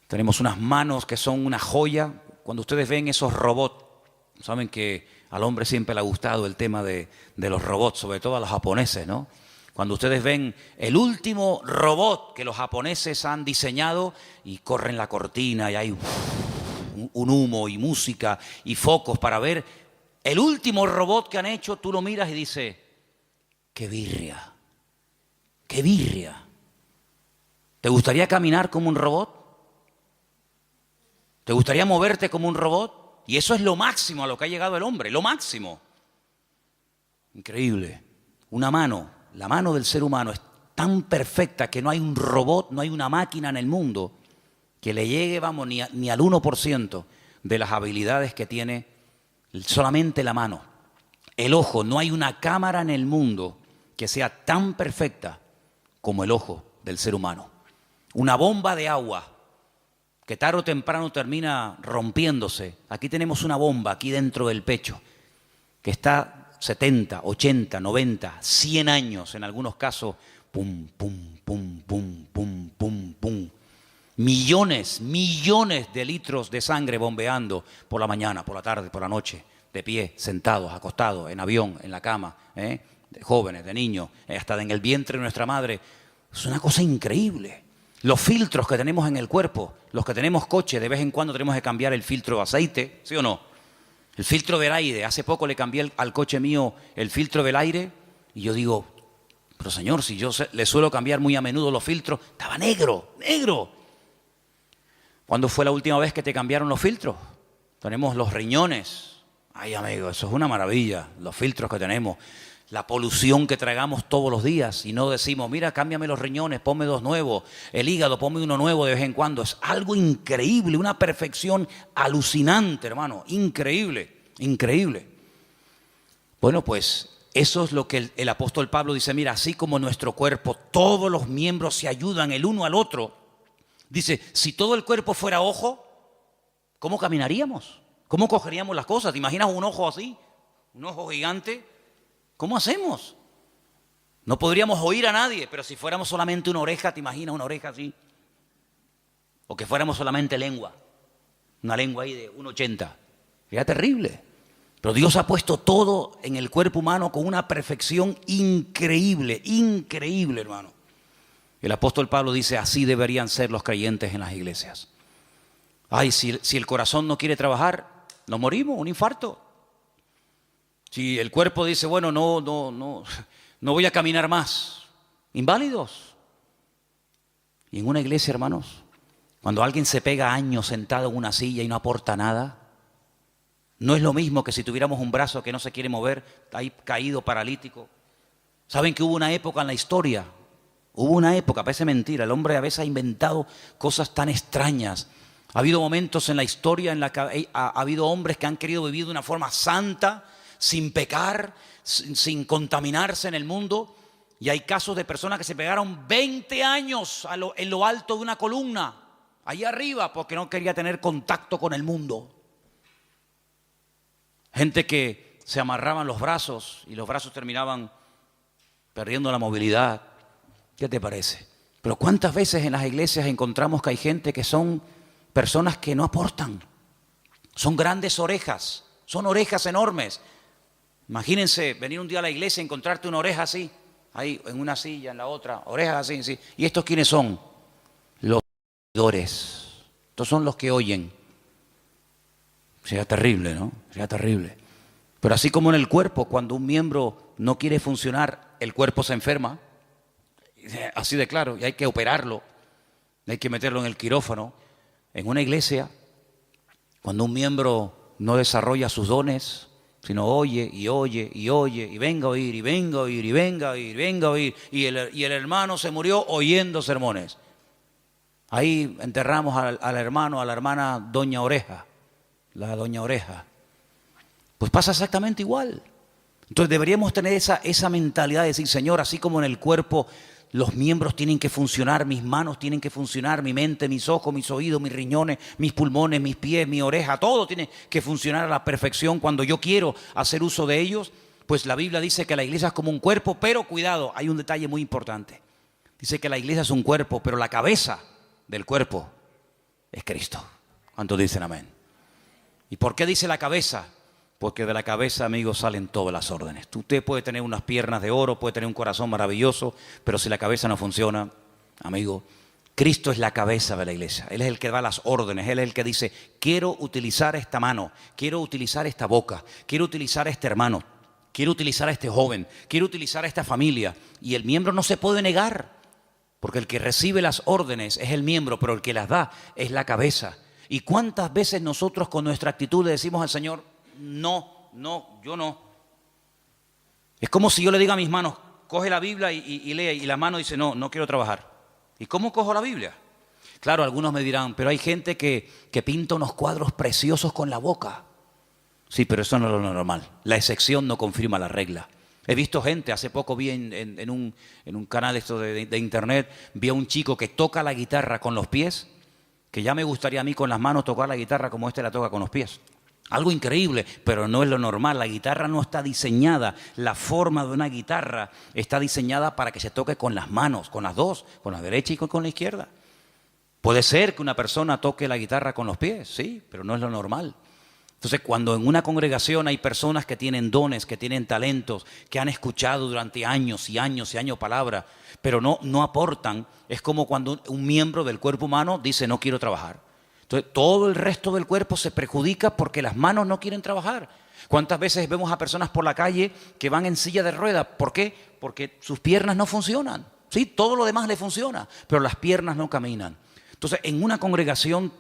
Tenemos unas manos que son una joya. Cuando ustedes ven esos robots, saben que al hombre siempre le ha gustado el tema de los robots, sobre todo a los japoneses, ¿no? Cuando ustedes ven el último robot que los japoneses han diseñado y corren la cortina y hay un humo y música y focos para ver el último robot que han hecho, tú lo miras y dices, ¡qué birria! ¡Qué birria! ¿Te gustaría caminar como un robot? ¿Te gustaría moverte como un robot? Y eso es lo máximo a lo que ha llegado el hombre, lo máximo. Increíble. Una mano, la mano del ser humano es tan perfecta que no hay un robot, no hay una máquina en el mundo que le llegue, vamos, ni al 1% de las habilidades que tiene solamente la mano. El ojo, no hay una cámara en el mundo que sea tan perfecta como el ojo del ser humano. Una bomba de agua que tarde o temprano termina rompiéndose. Aquí tenemos una bomba aquí dentro del pecho que está 70, 80, 90, 100 años en algunos casos. Pum, pum, pum, pum, pum, pum, pum. Millones de litros de sangre bombeando por la mañana, por la tarde, por la noche, de pie, sentados, acostados, en avión, en la cama, de jóvenes, de niños, hasta en el vientre de nuestra madre. Es una cosa increíble. Los filtros que tenemos en el cuerpo, los que tenemos coche, de vez en cuando tenemos que cambiar el filtro de aceite, ¿sí o no? El filtro del aire, hace poco le cambié al coche mío el filtro del aire y yo digo, pero señor, si yo le suelo cambiar muy a menudo los filtros, estaba negro, negro. ¿Cuándo fue la última vez que te cambiaron los filtros? Tenemos los riñones. Ay, amigo, eso es una maravilla, los filtros que tenemos. La polución que tragamos todos los días y no decimos, mira, cámbiame los riñones, ponme dos nuevos, el hígado, ponme uno nuevo de vez en cuando. Es algo increíble, una perfección alucinante, hermano, increíble, increíble. Bueno, pues eso es lo que el apóstol Pablo dice, mira, así como nuestro cuerpo, todos los miembros se ayudan el uno al otro. Dice, si todo el cuerpo fuera ojo, ¿cómo caminaríamos? ¿Cómo cogeríamos las cosas? ¿Te imaginas un ojo así? Un ojo gigante. ¿Cómo hacemos? No podríamos oír a nadie, pero si fuéramos solamente una oreja, ¿te imaginas una oreja así? O que fuéramos solamente lengua. Una lengua ahí de 1,80. Sería terrible. Pero Dios ha puesto todo en el cuerpo humano con una perfección increíble, increíble, hermano. El apóstol Pablo dice, así deberían ser los creyentes en las iglesias. Ay, si el corazón no quiere trabajar, nos morimos, un infarto. Si el cuerpo dice, bueno, no voy a caminar más, inválidos. Y en una iglesia, hermanos, cuando alguien se pega años sentado en una silla y no aporta nada, no es lo mismo que si tuviéramos un brazo que no se quiere mover, ahí caído, paralítico. ¿Saben que hubo una época en la historia? Hubo una época, parece mentira, el hombre a veces ha inventado cosas tan extrañas. Ha habido momentos en la historia en la que ha habido hombres que han querido vivir de una forma santa, sin pecar, sin contaminarse en el mundo. Y hay casos de personas que se pegaron 20 años en lo alto de una columna, allá arriba, porque no quería tener contacto con el mundo. Gente que se amarraban los brazos y los brazos terminaban perdiendo la movilidad. ¿Qué te parece? Pero ¿cuántas veces en las iglesias encontramos que hay gente que son personas que no aportan? Son grandes orejas, son orejas enormes. Imagínense venir un día a la iglesia y encontrarte una oreja así, ahí en una silla, en la otra, orejas así, así. ¿Y estos quiénes son? Los oidores. Estos son los que oyen. Sería terrible, ¿no? Sería terrible. Pero así como en el cuerpo, cuando un miembro no quiere funcionar, el cuerpo se enferma. Así de claro, y hay que operarlo, hay que meterlo en el quirófano. En una iglesia, cuando un miembro no desarrolla sus dones, sino oye, y venga a oír, y venga a oír, y venga a oír, y venga a oír, y el hermano se murió oyendo sermones. Ahí enterramos al hermano, a la hermana Doña Oreja, la Doña Oreja. Pues pasa exactamente igual. Entonces deberíamos tener esa mentalidad de decir, Señor, así como en el cuerpo los miembros tienen que funcionar, mis manos tienen que funcionar, mi mente, mis ojos, mis oídos, mis riñones, mis pulmones, mis pies, mi oreja, todo tiene que funcionar a la perfección cuando yo quiero hacer uso de ellos. Pues la Biblia dice que la iglesia es como un cuerpo, pero cuidado, hay un detalle muy importante. Dice que la iglesia es un cuerpo, pero la cabeza del cuerpo es Cristo. ¿Cuántos dicen amén? ¿Y por qué dice la cabeza? Porque de la cabeza, amigos, salen todas las órdenes. Usted puede tener unas piernas de oro, puede tener un corazón maravilloso, pero si la cabeza no funciona, amigo, Cristo es la cabeza de la iglesia. Él es el que da las órdenes, Él es el que dice, quiero utilizar esta mano, quiero utilizar esta boca, quiero utilizar a este hermano, quiero utilizar a este joven, quiero utilizar a esta familia. Y el miembro no se puede negar, porque el que recibe las órdenes es el miembro, pero el que las da es la cabeza. ¿Y cuántas veces nosotros con nuestra actitud le decimos al Señor, no, yo no? Es como si yo le diga a mis manos, coge la Biblia y lee, y la mano dice, no quiero trabajar. ¿Y cómo cojo la Biblia? Claro, algunos me dirán, pero hay gente que pinta unos cuadros preciosos con la boca. Sí, pero eso no es lo normal. La excepción no confirma la regla. He visto gente, hace poco vi en un canal esto de internet, vi a un chico que toca la guitarra con los pies, que ya me gustaría a mí con las manos tocar la guitarra como este la toca con los pies. Algo increíble, pero no es lo normal. La guitarra no está diseñada, la forma de una guitarra está diseñada para que se toque con las manos, con las dos, con la derecha y con la izquierda. Puede ser que una persona toque la guitarra con los pies, sí, pero no es lo normal. Entonces, cuando en una congregación hay personas que tienen dones, que tienen talentos, que han escuchado durante años y años y años palabra, pero no aportan, es como cuando un miembro del cuerpo humano dice no quiero trabajar. Entonces, todo el resto del cuerpo se perjudica porque las manos no quieren trabajar. ¿Cuántas veces vemos a personas por la calle que van en silla de ruedas? ¿Por qué? Porque sus piernas no funcionan. Sí, todo lo demás le funciona, pero las piernas no caminan. Entonces, en una congregación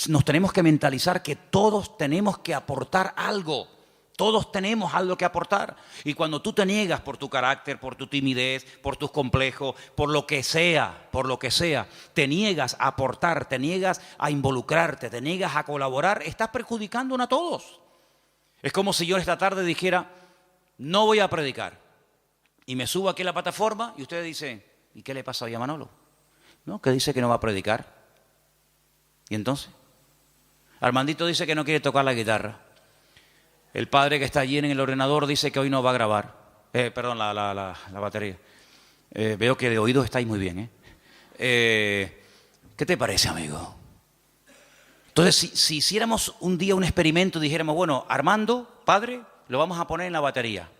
nos tenemos que mentalizar que todos tenemos que aportar algo. Todos tenemos algo que aportar. Y cuando tú te niegas por tu carácter, por tu timidez, por tus complejos, por lo que sea, te niegas a aportar, te niegas a involucrarte, te niegas a colaborar, estás perjudicándonos a todos. Es como si yo esta tarde dijera, no voy a predicar. Y me subo aquí a la plataforma y ustedes dicen, ¿y qué le pasa hoy a Manolo? No, que dice que no va a predicar. ¿Y entonces? Armandito dice que no quiere tocar la guitarra. El padre que está allí en el ordenador dice que hoy no va a grabar. La batería. Veo que de oídos estáis muy bien. ¿Qué te parece, amigo? Entonces, si hiciéramos un día un experimento y dijéramos, bueno, Armando, padre, lo vamos a poner en la batería.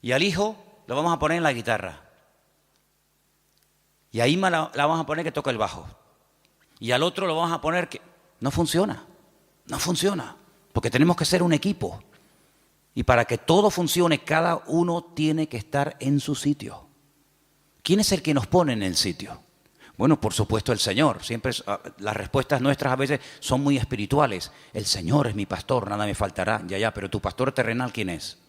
Y al hijo lo vamos a poner en la guitarra. Y a Ima la vamos a poner que toca el bajo. Y al otro lo vamos a poner que... No funciona, porque tenemos que ser un equipo. Y para que todo funcione, cada uno tiene que estar en su sitio. ¿Quién es el que nos pone en el sitio? Bueno, por supuesto el Señor. Siempre las respuestas nuestras a veces son muy espirituales. El Señor es mi pastor, nada me faltará. Ya, pero tu pastor terrenal, ¿quién es?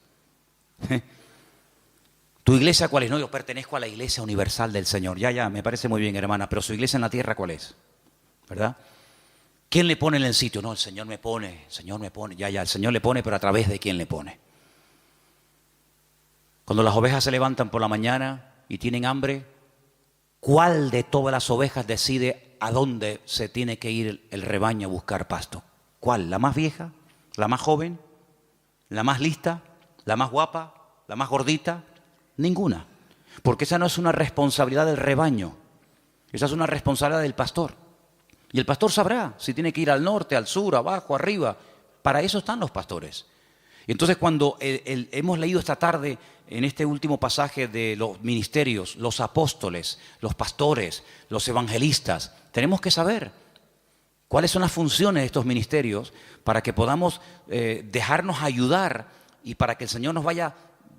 ¿Tu iglesia cuál es? No, yo pertenezco a la iglesia universal del Señor. Ya, me parece muy bien, hermana, pero su iglesia en la tierra, ¿cuál es? ¿Verdad? ¿Quién le pone en el sitio? No, el Señor me pone, ya, el Señor le pone, pero ¿a través de quién le pone? Cuando las ovejas se levantan por la mañana y tienen hambre, ¿cuál de todas las ovejas decide a dónde se tiene que ir el rebaño a buscar pasto? ¿Cuál? ¿La más vieja? ¿La más joven? ¿La más lista? ¿La más guapa? ¿La más gordita? Ninguna. Porque esa no es una responsabilidad del rebaño, esa es una responsabilidad del pastor. Y el pastor sabrá si tiene que ir al norte, al sur, abajo, arriba. Para eso están los pastores. Y entonces cuando hemos leído esta tarde en este último pasaje de los ministerios, los apóstoles, los pastores, los evangelistas, tenemos que saber cuáles son las funciones de estos ministerios para que podamos dejarnos ayudar y para que el Señor nos vaya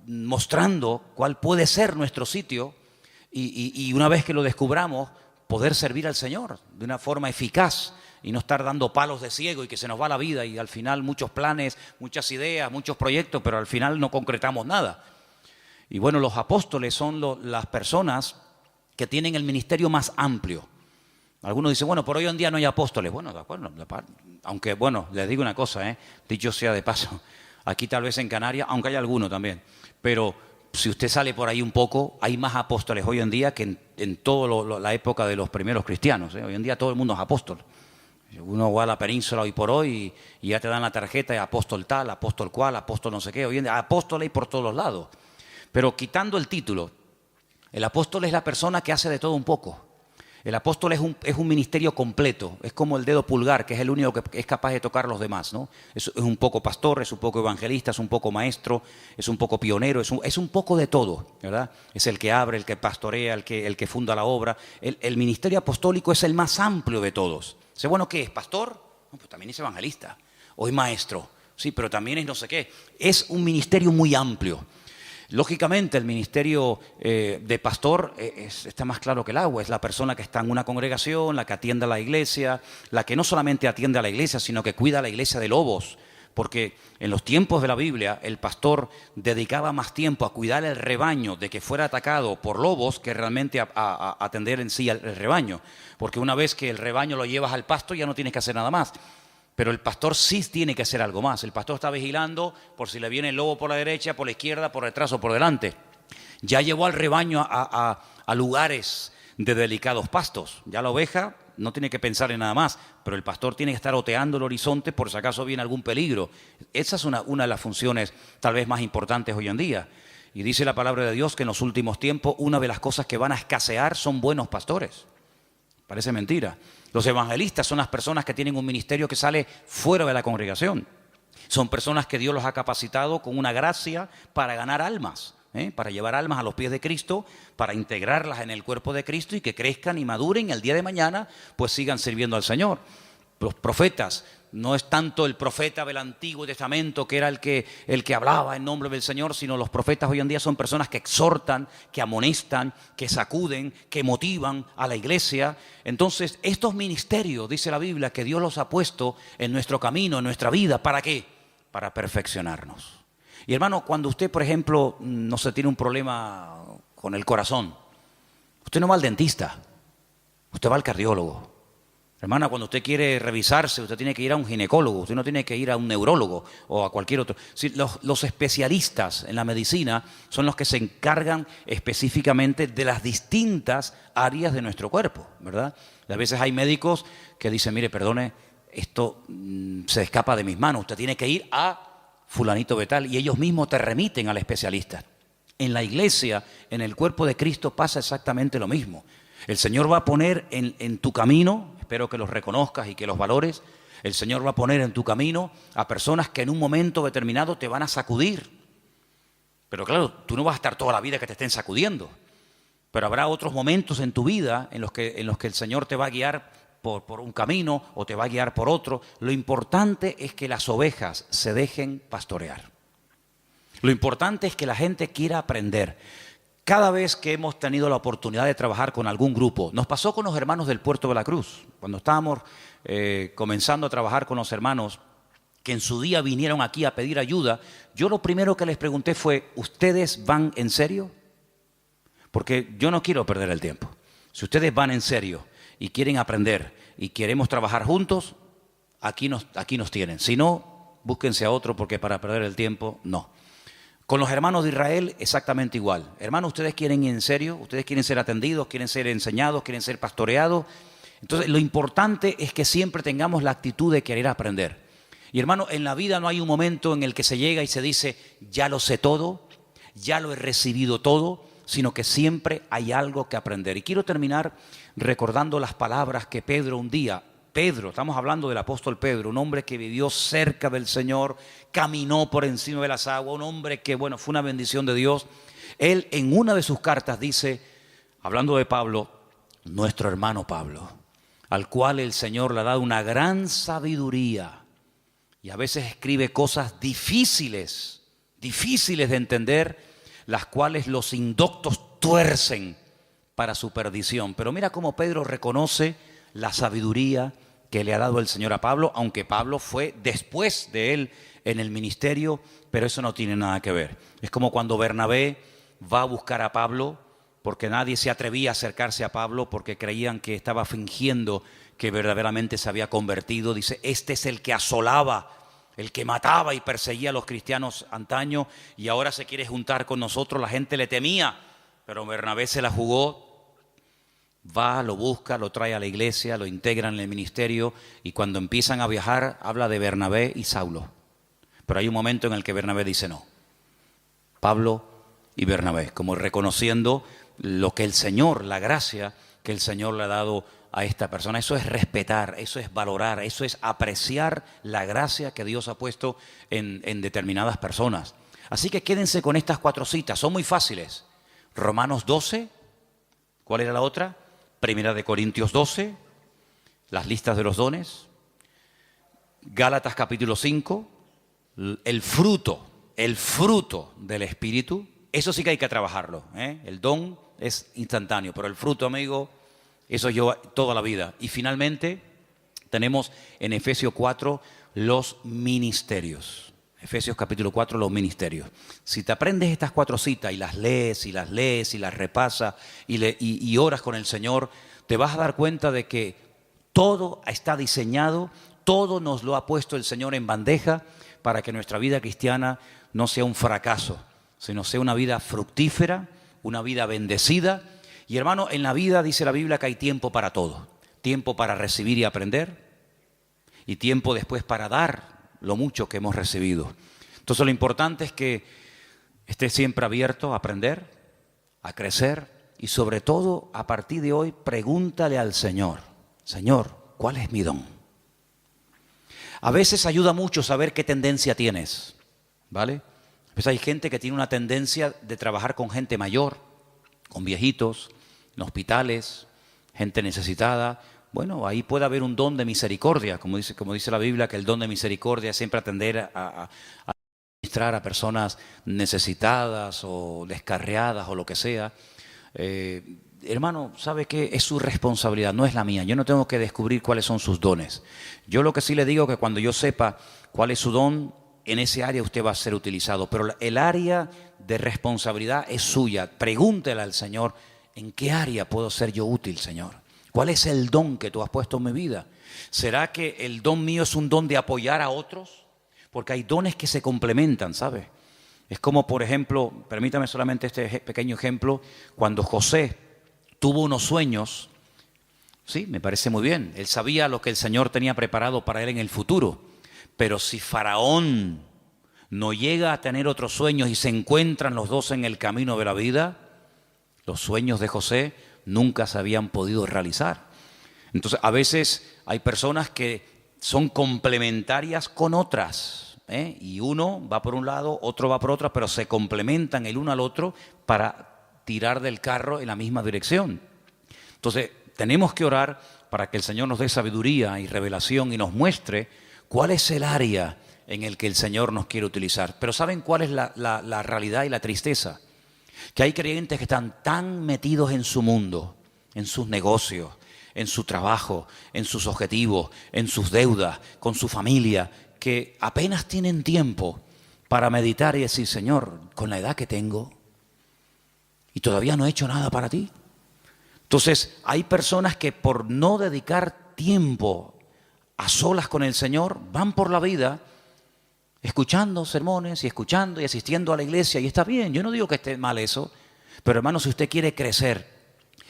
mostrando cuál puede ser nuestro sitio y una vez que lo descubramos, poder servir al Señor de una forma eficaz y no estar dando palos de ciego y que se nos va la vida y al final muchos planes, muchas ideas, muchos proyectos, pero al final no concretamos nada. Y bueno, los apóstoles son las personas que tienen el ministerio más amplio. Algunos dicen, bueno, por hoy en día no hay apóstoles. Bueno, de acuerdo, aunque bueno, les digo una cosa, dicho sea de paso, aquí tal vez en Canarias, aunque hay alguno también, pero si usted sale por ahí un poco, hay más apóstoles hoy en día que en toda la época de los primeros cristianos. Hoy en día todo el mundo es apóstol. Uno va a la península hoy por hoy y ya te dan la tarjeta de apóstol tal, apóstol cual, apóstol no sé qué. Hoy en día apóstol hay por todos los lados. Pero quitando el título, el apóstol es la persona que hace de todo un poco. El apóstol es un ministerio completo, es como el dedo pulgar, que es el único que es capaz de tocar a los demás, ¿no? Es un poco pastor, es un poco evangelista, es un poco maestro, es un poco pionero, es un poco de todo, ¿verdad? Es el que abre, el que pastorea, el que funda la obra. El ministerio apostólico es el más amplio de todos. ¿Sé bueno qué es? ¿Pastor? No, pues también es evangelista. O es maestro, sí, pero también es no sé qué. Es un ministerio muy amplio. Lógicamente el ministerio de pastor está más claro que el agua, es la persona que está en una congregación, la que atiende a la iglesia, la que no solamente atiende a la iglesia, sino que cuida a la iglesia de lobos, porque en los tiempos de la Biblia el pastor dedicaba más tiempo a cuidar el rebaño de que fuera atacado por lobos que realmente a atender en sí el rebaño, porque una vez que el rebaño lo llevas al pasto ya no tienes que hacer nada más. Pero el pastor sí tiene que hacer algo más. El pastor está vigilando por si le viene el lobo por la derecha, por la izquierda, por detrás o por delante. Ya llevó al rebaño a lugares de delicados pastos. Ya la oveja no tiene que pensar en nada más, pero el pastor tiene que estar oteando el horizonte por si acaso viene algún peligro. Esa es una de las funciones tal vez más importantes hoy en día. Y dice la palabra de Dios que en los últimos tiempos una de las cosas que van a escasear son buenos pastores. Parece mentira. Los evangelistas son las personas que tienen un ministerio que sale fuera de la congregación. Son personas que Dios los ha capacitado con una gracia para ganar almas, para llevar almas a los pies de Cristo, para integrarlas en el cuerpo de Cristo y que crezcan y maduren y el día de mañana pues sigan sirviendo al Señor. Los profetas, no es tanto el profeta del Antiguo Testamento que era el que hablaba en nombre del Señor, sino los profetas hoy en día son personas que exhortan, que amonestan, que sacuden, que motivan a la iglesia. Entonces, estos ministerios, dice la Biblia, que Dios los ha puesto en nuestro camino, en nuestra vida, ¿para qué? Para perfeccionarnos. Y hermano, cuando usted, por ejemplo, no se tiene un problema con el corazón, usted no va al dentista, usted va al cardiólogo. Hermana, cuando usted quiere revisarse, usted tiene que ir a un ginecólogo, usted no tiene que ir a un neurólogo o a cualquier otro. Sí, los especialistas en la medicina son los que se encargan específicamente de las distintas áreas de nuestro cuerpo, ¿verdad? Y a veces hay médicos que dicen, mire, perdone, esto se escapa de mis manos, usted tiene que ir a fulanito de tal, y ellos mismos te remiten al especialista. En la iglesia, en el cuerpo de Cristo pasa exactamente lo mismo. El Señor va a poner en tu camino, espero que los reconozcas y que los valores, el Señor va a poner en tu camino a personas que en un momento determinado te van a sacudir. Pero claro, tú no vas a estar toda la vida que te estén sacudiendo, pero habrá otros momentos en tu vida en los que el Señor te va a guiar por un camino o te va a guiar por otro. Lo importante es que las ovejas se dejen pastorear. Lo importante es que la gente quiera aprender. Cada vez que hemos tenido la oportunidad de trabajar con algún grupo, nos pasó con los hermanos del Puerto de la Cruz, cuando estábamos comenzando a trabajar con los hermanos que en su día vinieron aquí a pedir ayuda, yo lo primero que les pregunté fue, ¿ustedes van en serio? Porque yo no quiero perder el tiempo. Si ustedes van en serio y quieren aprender y queremos trabajar juntos, aquí nos tienen. Si no, búsquense a otro porque para perder el tiempo, no. Con los hermanos de Israel, exactamente igual. Hermanos, ¿ustedes quieren ir en serio? ¿Ustedes quieren ser atendidos? ¿Quieren ser enseñados? ¿Quieren ser pastoreados? Entonces, lo importante es que siempre tengamos la actitud de querer aprender. Y hermano, en la vida no hay un momento en el que se llega y se dice, ya lo sé todo, ya lo he recibido todo, sino que siempre hay algo que aprender. Y quiero terminar recordando las palabras que Pedro un día, estamos hablando del apóstol Pedro, un hombre que vivió cerca del Señor, caminó por encima de las aguas, un hombre que, bueno, fue una bendición de Dios. Él en una de sus cartas dice, hablando de Pablo, nuestro hermano Pablo, al cual el Señor le ha dado una gran sabiduría y a veces escribe cosas difíciles de entender, las cuales los indoctos tuercen para su perdición. Pero mira cómo Pedro reconoce la sabiduría que le ha dado el Señor a Pablo, aunque Pablo fue después de él en el ministerio, pero eso no tiene nada que ver. Es como cuando Bernabé va a buscar a Pablo, porque nadie se atrevía a acercarse a Pablo porque creían que estaba fingiendo que verdaderamente se había convertido. Dice, este es el que asolaba, el que mataba y perseguía a los cristianos antaño y ahora se quiere juntar con nosotros. La gente le temía, pero Bernabé se la jugó. Va, lo busca, lo trae a la iglesia, lo integra en el ministerio y cuando empiezan a viajar habla de Bernabé y Saulo. Pero hay un momento en el que Bernabé dice no. Pablo y Bernabé, como reconociendo lo que el Señor, la gracia que el Señor le ha dado a esta persona. Eso es respetar, eso es valorar, eso es apreciar la gracia que Dios ha puesto en determinadas personas. Así que quédense con estas 4 citas, son muy fáciles. Romanos 12, ¿cuál era la otra? Primera de Corintios 12, las listas de los dones. Gálatas capítulo 5, el fruto del Espíritu. Eso sí que hay que trabajarlo, ¿eh? El don es instantáneo, pero el fruto, amigo, eso lleva toda la vida. Y finalmente tenemos en Efesios 4 los ministerios. Efesios capítulo 4, los ministerios. Si te aprendes estas 4 citas y las lees y las repasas y oras con el Señor, te vas a dar cuenta de que todo está diseñado Todo nos lo ha puesto el Señor en bandeja para que nuestra vida cristiana no sea un fracaso, sino sea una vida fructífera, una vida bendecida. Y hermano, en la vida dice la Biblia que hay tiempo para todo. Tiempo para recibir y aprender, y tiempo después para dar lo mucho que hemos recibido. Entonces lo importante es que estés siempre abierto a aprender, a crecer, y sobre todo, a partir de hoy, pregúntale al Señor: Señor, ¿cuál es mi don? A veces ayuda mucho saber qué tendencia tienes, ¿vale? Pues hay gente que tiene una tendencia de trabajar con gente mayor, con viejitos, en hospitales, gente necesitada. Bueno, ahí puede haber un don de misericordia, como dice la Biblia, que el don de misericordia es siempre atender a administrar a personas necesitadas o descarriadas o lo que sea. Hermano, ¿sabe qué? Es su responsabilidad, no es la mía. Yo no tengo que descubrir cuáles son sus dones. Yo lo que sí le digo es que cuando yo sepa cuál es su don, en ese área usted va a ser utilizado. Pero el área de responsabilidad es suya. Pregúntele al Señor: ¿en qué área puedo ser yo útil, Señor? ¿Cuál es el don que tú has puesto en mi vida? ¿Será que el don mío es un don de apoyar a otros? Porque hay dones que se complementan, ¿sabes? Es como, por ejemplo, permítame solamente este pequeño ejemplo, cuando José tuvo unos sueños, sí, me parece muy bien, él sabía lo que el Señor tenía preparado para él en el futuro, pero si Faraón no llega a tener otros sueños y se encuentran los dos en el camino de la vida, los sueños de José nunca se habían podido realizar. Entonces, a veces hay personas que son complementarias con otras, y uno va por un lado, otro va por otro, pero se complementan el uno al otro para tirar del carro en la misma dirección. Entonces, tenemos que orar para que el Señor nos dé sabiduría y revelación y nos muestre cuál es el área en el que el Señor nos quiere utilizar. Pero ¿saben cuál es la realidad y la tristeza? Que hay creyentes que están tan metidos en su mundo, en sus negocios, en su trabajo, en sus objetivos, en sus deudas, con su familia, que apenas tienen tiempo para meditar y decir: Señor, con la edad que tengo y todavía no he hecho nada para ti. Entonces, hay personas que por no dedicar tiempo a solas con el Señor, van por la vida escuchando sermones y escuchando y asistiendo a la iglesia, y está bien, yo no digo que esté mal eso, pero hermano, si usted quiere crecer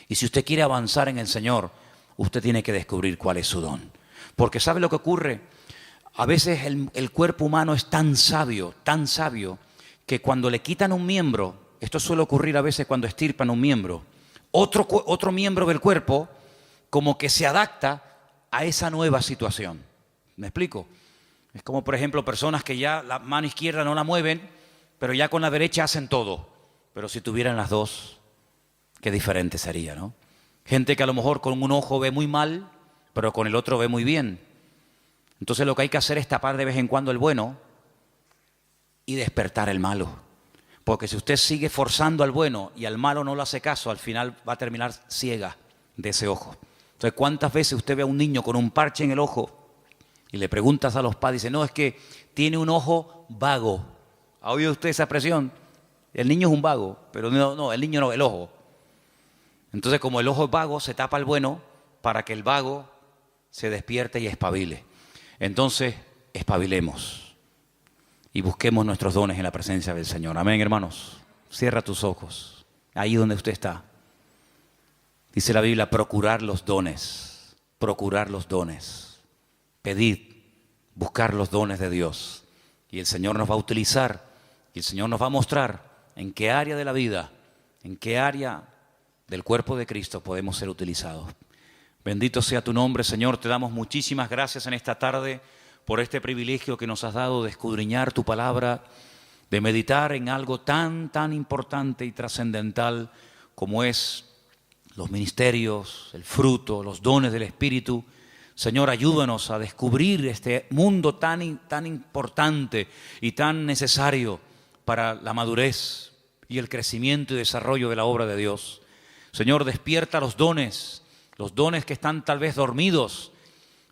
y si usted quiere avanzar en el Señor, usted tiene que descubrir cuál es su don. Porque ¿sabe lo que ocurre? A veces el cuerpo humano es tan sabio, que cuando le quitan un miembro, esto suele ocurrir a veces cuando extirpan un miembro, otro miembro del cuerpo como que se adapta a esa nueva situación. ¿Me explico? Es como, por ejemplo, personas que ya la mano izquierda no la mueven, pero ya con la derecha hacen todo. Pero si tuvieran las dos, qué diferente sería, ¿no? Gente que a lo mejor con un ojo ve muy mal, pero con el otro ve muy bien. Entonces lo que hay que hacer es tapar de vez en cuando el bueno y despertar el malo. Porque si usted sigue forzando al bueno y al malo no le hace caso, al final va a terminar ciega de ese ojo. Entonces, ¿cuántas veces usted ve a un niño con un parche en el ojo y le preguntas a los padres, dice: no, es que tiene un ojo vago? ¿Ha oído usted esa expresión? El niño es un vago, pero no, el niño no, el ojo. Entonces, como el ojo es vago, se tapa el bueno para que el vago se despierte y espabile. Entonces, espabilemos y busquemos nuestros dones en la presencia del Señor. Amén, hermanos. Cierra tus ojos, ahí donde usted está. Dice la Biblia: procurar los dones, procurar los dones. Pedid, buscar los dones de Dios. Y el Señor nos va a utilizar, y el Señor nos va a mostrar en qué área de la vida, en qué área del cuerpo de Cristo podemos ser utilizados. Bendito sea tu nombre, Señor. Te damos muchísimas gracias en esta tarde por este privilegio que nos has dado de escudriñar tu palabra, de meditar en algo tan importante y trascendental como es los ministerios, el fruto, los dones del Espíritu. Señor, ayúdanos a descubrir este mundo tan importante y tan necesario para la madurez y el crecimiento y desarrollo de la obra de Dios. Señor, despierta los dones que están tal vez dormidos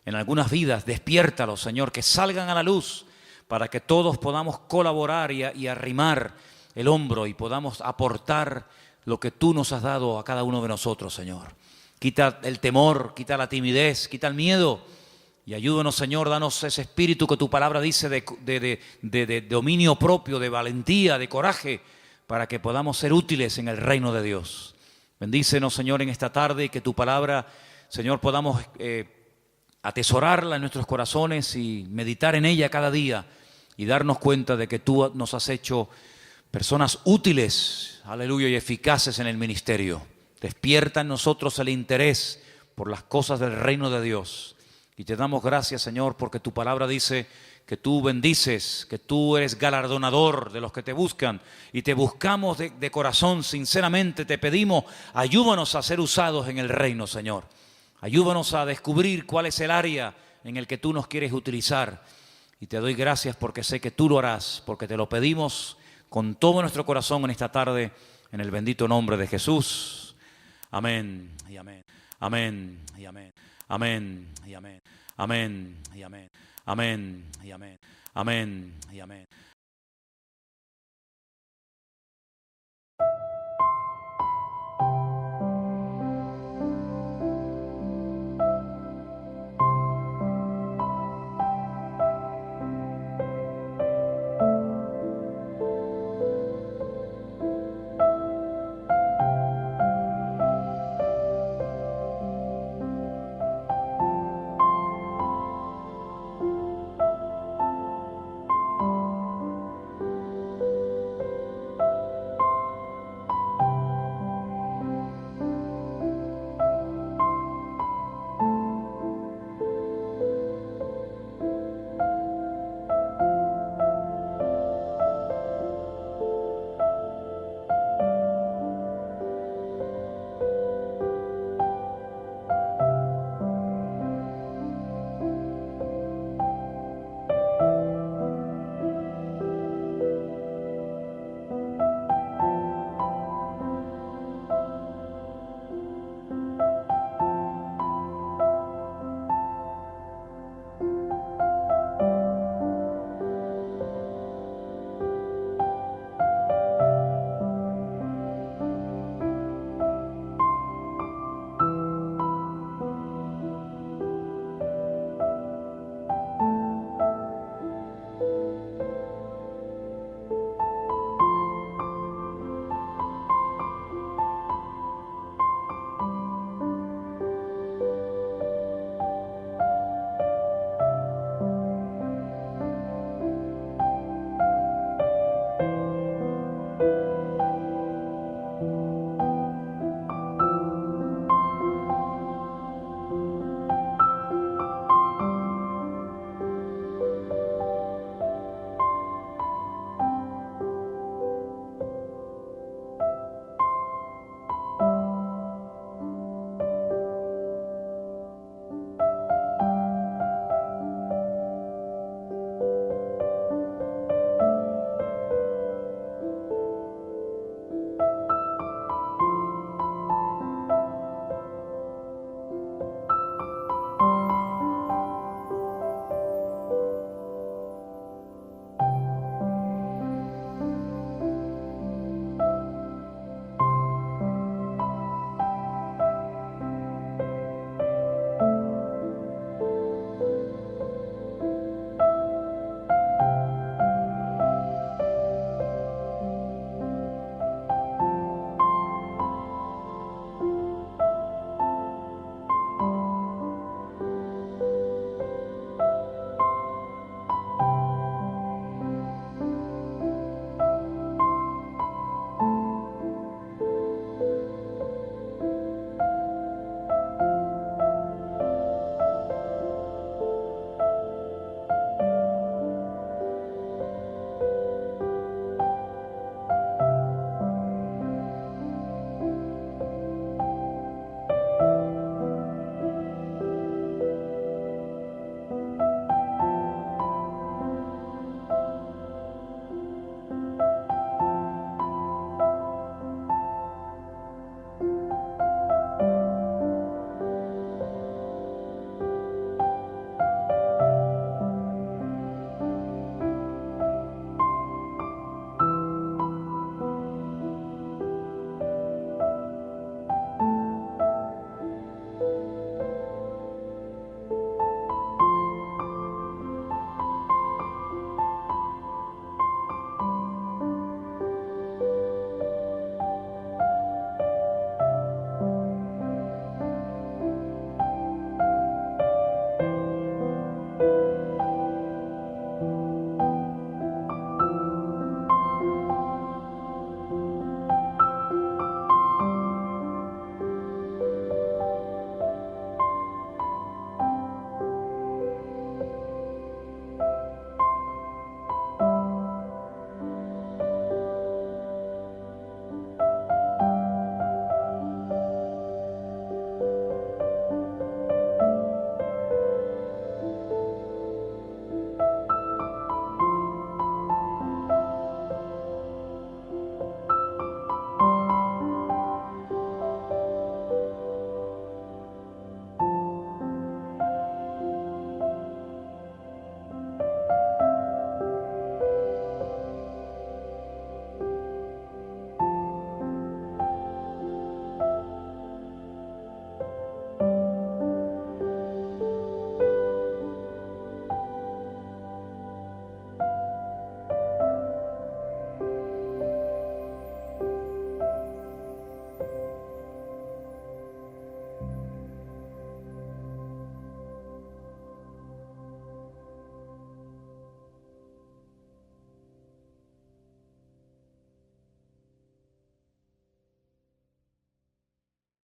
en algunas vidas. Despiértalos, Señor, que salgan a la luz para que todos podamos colaborar y arrimar el hombro y podamos aportar lo que tú nos has dado a cada uno de nosotros, Señor. Quita el temor, quita la timidez, quita el miedo Y ayúdanos, Señor, danos ese espíritu que tu palabra dice de dominio propio, de valentía, de coraje, para que podamos ser útiles en el reino de Dios. Bendícenos, Señor, en esta tarde y que tu palabra, Señor, podamos atesorarla en nuestros corazones y meditar en ella cada día y darnos cuenta de que tú nos has hecho personas útiles, aleluya, y eficaces en el ministerio. Despierta en nosotros el interés por las cosas del reino de Dios. Y te damos gracias, Señor, porque tu palabra dice que tú bendices, que tú eres galardonador de los que te buscan. Y te buscamos de corazón, sinceramente te pedimos, ayúdanos a ser usados en el reino, Señor. Ayúdanos a descubrir cuál es el área en el que tú nos quieres utilizar. Y te doy gracias porque sé que tú lo harás, porque te lo pedimos con todo nuestro corazón en esta tarde, en el bendito nombre de Jesús. Amén y amén. Amén y amén. Amén y amén. Amén y amén. Amén y amén. Amén y amén.